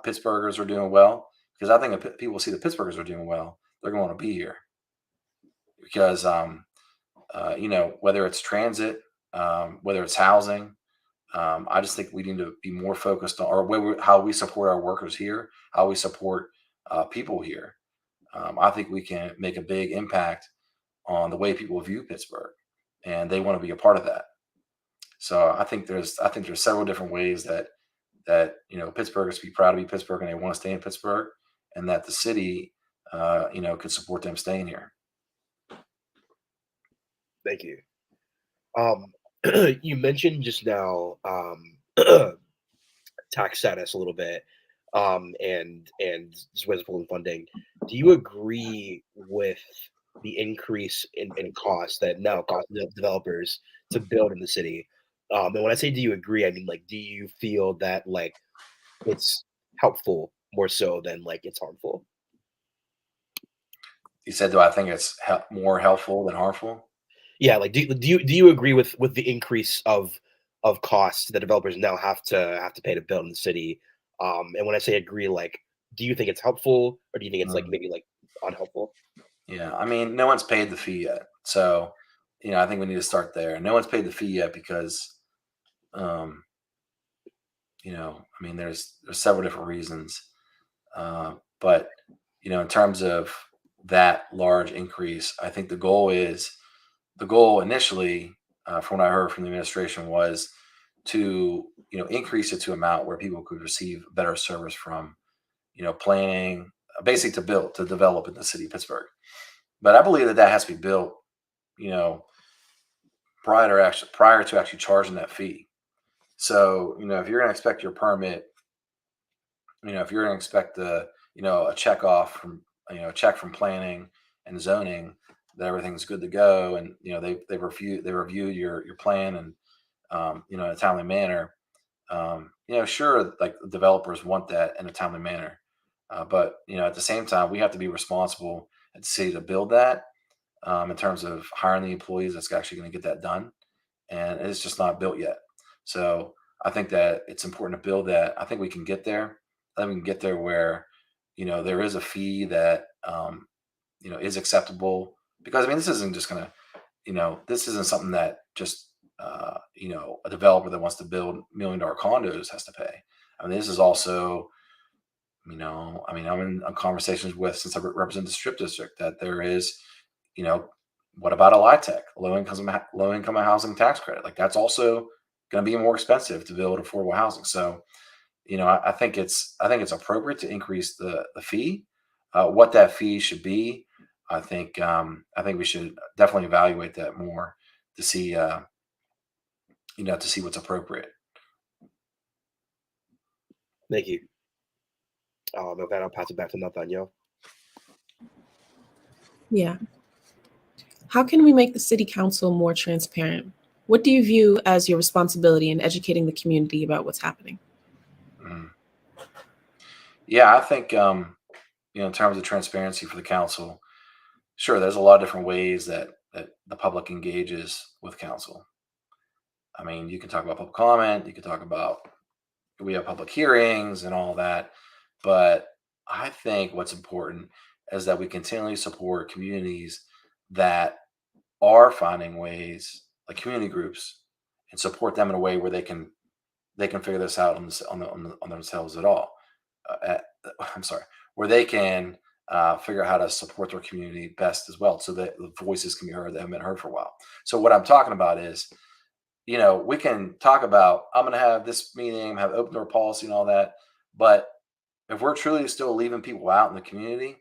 Pittsburghers are doing well. Because I think if people see the Pittsburghers are doing well, they're going to want to be here. Because, whether it's transit, whether it's housing. I just think we need to be more focused on how we support our workers here, how we support people here. I think we can make a big impact on the way people view Pittsburgh, and they want to be a part of that. So I think there's several different ways that Pittsburghers be proud to be Pittsburgh and they want to stay in Pittsburgh, and that the city could support them staying here. Thank you. You mentioned just now tax status a little bit, and just ways of pulling funding. Do you agree with the increase in cost that now costs the developers to build in the city? And when I say do you agree, I mean, like, do you feel that like it's helpful more so than like it's harmful? You said, do I think it's more helpful than harmful? Yeah, like do you agree with the increase of costs that developers now have to pay to build in the city? And when I say agree, like, do you think it's helpful, or do you think it's like maybe like unhelpful? Yeah, I mean, no one's paid the fee yet, so I think we need to start there. No one's paid the fee yet because, I mean, there's several different reasons, but in terms of that large increase, I think the goal initially, from what I heard from the administration, was to increase it to an amount where people could receive better service from planning, basically to develop in the city of Pittsburgh. But I believe that has to be built prior to actually charging that fee. So if you're going to expect your permit, if you're going to expect a check off from check from planning and zoning that everything's good to go, and they review your plan and in a timely manner. Sure, like the developers want that in a timely manner, but at the same time, we have to be responsible at the city to build that, in terms of hiring the employees that's actually going to get that done, and it's just not built yet. So I think that it's important to build that. I think we can get there. I think we can get there where there is a fee that is acceptable, because I mean, this isn't just gonna this isn't something that just a developer that wants to build $1 million condos has to pay. I mean, this is also I'm in conversations with, since I represent the Strip District, that there is what about a LIHTC, low income housing tax credit? Like, that's also going to be more expensive to build affordable housing. So I think it's appropriate to increase the fee. What that fee should be, I think we should definitely evaluate that more to see to see what's appropriate. Thank you. With that, I'll pass it back to Nathaniel. Yeah. How can we make the city council more transparent? What do you view as your responsibility in educating the community about what's happening? Yeah, I think in terms of transparency for the council, sure, there's a lot of different ways that the public engages with council. I mean, you can talk about public comment, you can talk about, we have public hearings and all that, but I think what's important is that we continually support communities that are finding ways, like community groups, and support them in a way where they can figure this out on themselves at all. Where they can figure out how to support their community best as well, so that the voices can be heard that haven't been heard for a while. So what I'm talking about is, we can talk about, I'm going to have this meeting, have open door policy and all that, but if we're truly still leaving people out in the community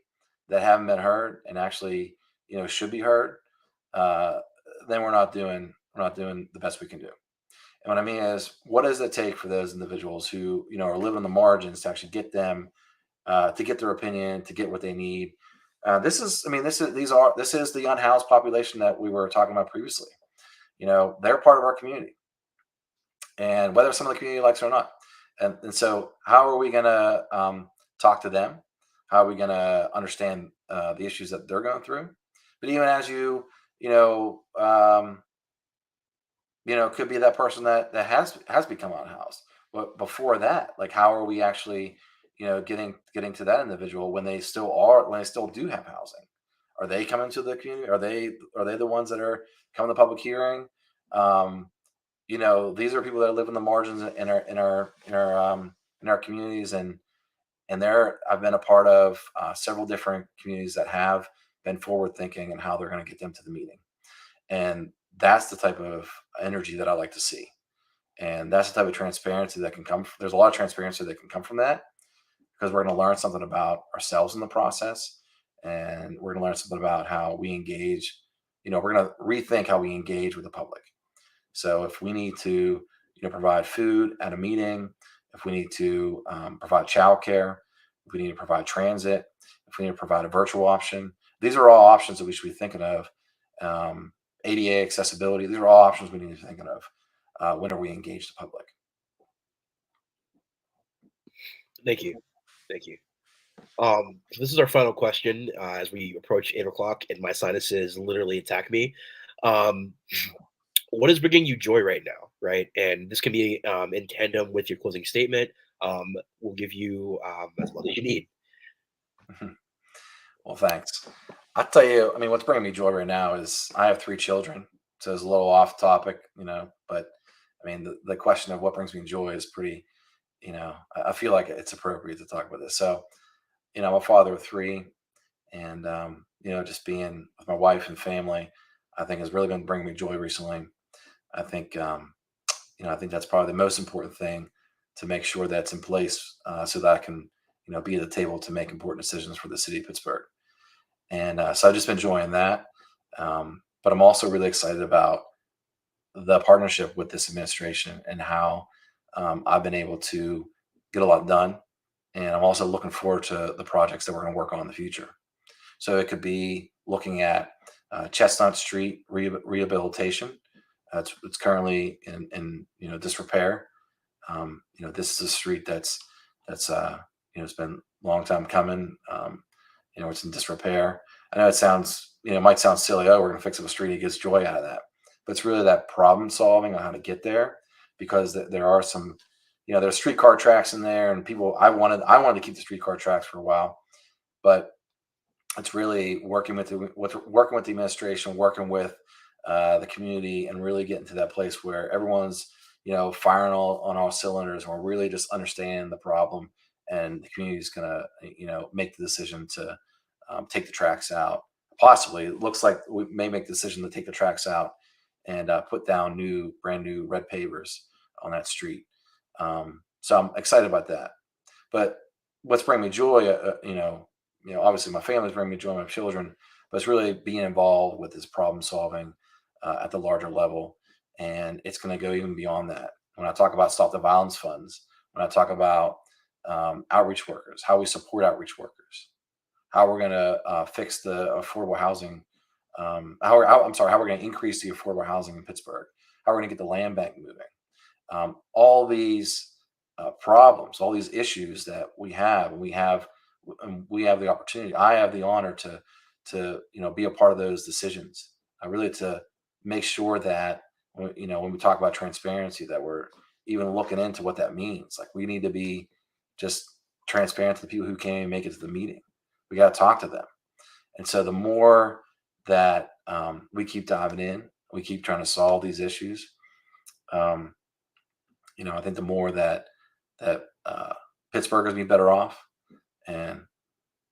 that haven't been heard and actually, should be heard, then we're not doing the best we can do. And what I mean is, what does it take for those individuals who, are living on the margins to actually get them, to get their opinion, to get what they need? This is the unhoused population that we were talking about previously. They're part of our community, and whether some of the community likes it or not. And so how are we going to talk to them? How are we going to understand the issues that they're going through? But even as could be that person that has become unhoused. But before that, like, how are we actually, getting to that individual when they still do have housing? Are they coming to the community? Are they the ones that are coming to public hearing? these are people that live in the margins in our communities, and I've been a part of several different communities that have been forward thinking and how they're going to get them to the meeting. And that's the type of energy that I like to see. And that's the type of transparency that can come. There's a lot of transparency that can come from that, because we're going to learn something about ourselves in the process. And we're going to learn something about how we engage. We're going to rethink how we engage with the public. So if we need to, provide food at a meeting, if we need to provide childcare, if we need to provide transit, if we need to provide a virtual option, these are all options that we should be thinking of. ADA accessibility, these are all options we need to be thinking of whenever we engage the public. Thank you. So this is our final question as we approach 8 o'clock and my sinuses literally attack me. What is bringing you joy right now, right? And this can be in tandem with your closing statement. We'll give you as much as you need. Well, thanks. I'll tell you, what's bringing me joy right now is I have 3 children, so it's a little off topic, but the question of what brings me joy is pretty, I feel like it's appropriate to talk about this. So, I'm a father of 3, and, just being with my wife and family, I think has really been bringing me joy recently. I think, I think that's probably the most important thing, to make sure that's in place so that I can, be at the table to make important decisions for the city of Pittsburgh. And so I've just been enjoying that. But I'm also really excited about the partnership with this administration and how I've been able to get a lot done. And I'm also looking forward to the projects that we're going to work on in the future. So it could be looking at Chestnut Street rehabilitation. It's currently in disrepair. This is a street that's it's been a long time coming. It's in disrepair. I know it might sound silly. Oh, we're going to fix up a street. He gets joy out of that. But it's really that problem solving on how to get there, because there are some, there's streetcar tracks in there, and people, I wanted to keep the streetcar tracks for a while, but it's really working with the administration, working with the community, and really getting to that place where everyone's, firing on all cylinders, and we're really just understanding the problem, and the community is going to, make the decision to take the tracks out. Possibly, it looks like we may make the decision to take the tracks out and put down brand new red pavers on that street. So I'm excited about that. But what's bringing me joy, obviously my family's bringing me joy, my children, but it's really being involved with this problem solving at the larger level. And it's going to go even beyond that. When I talk about Stop the Violence funds, when I talk about outreach workers, how we support outreach workers, how we're going to fix the affordable housing, how we're going to increase the affordable housing in Pittsburgh, how we're going to get the land bank moving. All these problems, all these issues that we have the opportunity. I have the honor to be a part of those decisions. Really to make sure that when we talk about transparency, that we're even looking into what that means. Like, we need to be just transparent to the people who can't even make it to the meeting. We got to talk to them. And so the more that we keep diving in, we keep trying to solve these issues, I think the more that Pittsburgh is going to be better off, and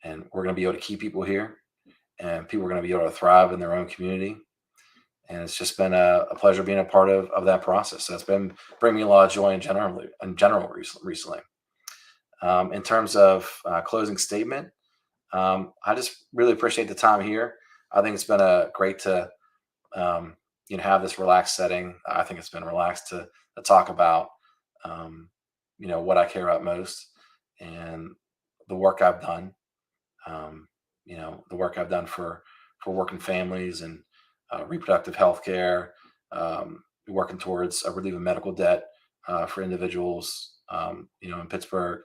we're going to be able to keep people here, and people are going to be able to thrive in their own community. And it's just been a pleasure being a part of that process. So it's been bringing me a lot of joy in general recently. In terms of closing statement, I just really appreciate the time here. I think it's been great to have this relaxed setting. I think it's been relaxed to talk about what I care about most, and the work I've done. The work I've done for working families and reproductive health care, working towards relieving medical debt for individuals, in Pittsburgh.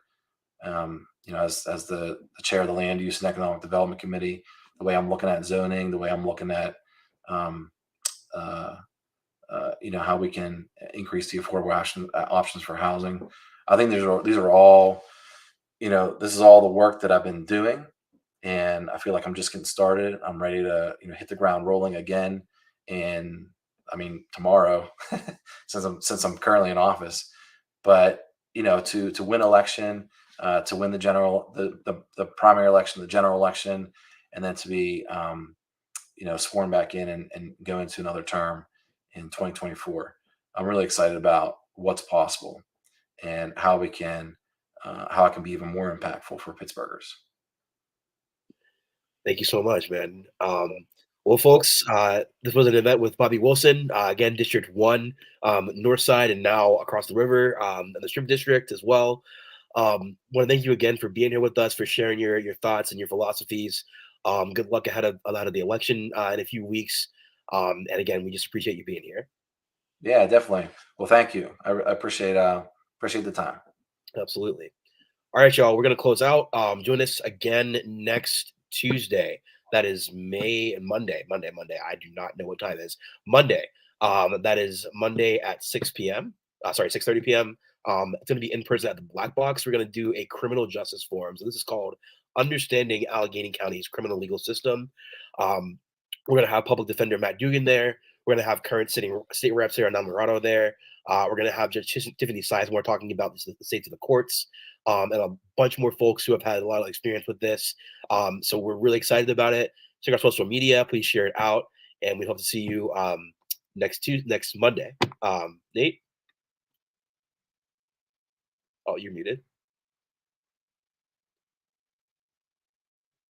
As the chair of the Land Use and Economic Development Committee, the way I'm looking at zoning, the way I'm looking at, how we can increase the affordable options for housing. I think these are all, this is all the work that I've been doing, and I feel like I'm just getting started. I'm ready to, hit the ground rolling again in tomorrow, since I'm currently in office. But to win election, to win the primary election, the general election, and then to be sworn back in and go into another term in 2024. I'm really excited about what's possible and how I can be even more impactful for Pittsburghers. Thank you so much, man. Well, folks, this was an event with Bobby Wilson, again, District 1, North Side, and now across the river, in the Strip District as well. Want to thank you again for being here with us, for sharing your thoughts and your philosophies. Good luck ahead of the election in a few weeks. And again, we just appreciate you being here. Yeah, definitely. Well, thank you. I appreciate the time. Absolutely. All right, y'all, we're going to close out. Join us again next Tuesday. That is Monday. I do not know what time it is. Monday. That is Monday at 6:30 p.m. It's going to be in person at the Black Box. We're going to do a criminal justice forum. So this is called Understanding Allegheny County's Criminal Legal System. We're going to have public defender Matt Dugan there. We're going to have current state reps Sarah Namarato there. We're going to have Judge Tiffany Sizemore talking about the states of the courts, and a bunch more folks who have had a lot of experience with this. So we're really excited about it. Check our social media. Please share it out. And we hope to see you next Monday. Nate? Oh, you're muted.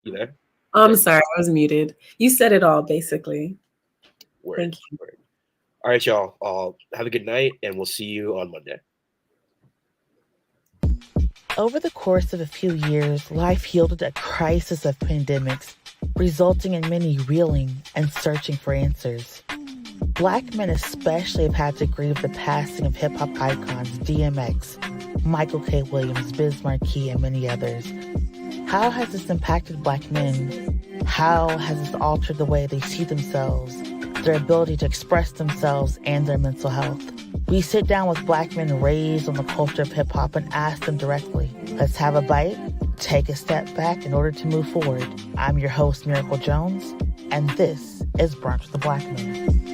You there? I'm sorry, I was muted. You said it all, basically. Word. Thank you. Word. All right, y'all. Have a good night, and we'll see you on Monday. Over the course of a few years, life yielded a crisis of pandemics, resulting in many reeling and searching for answers. Black men especially have had to grieve the passing of hip-hop icons DMX, Michael K. Williams, Biz Markie, and many others. How has this impacted Black men? How has this altered the way they see themselves, their ability to express themselves, and their mental health? We sit down with Black men raised on the culture of hip-hop and ask them directly. Let's have a bite, take a step back in order to move forward. I'm your host, Miracle Jones, and this is Brunch with the Black Man.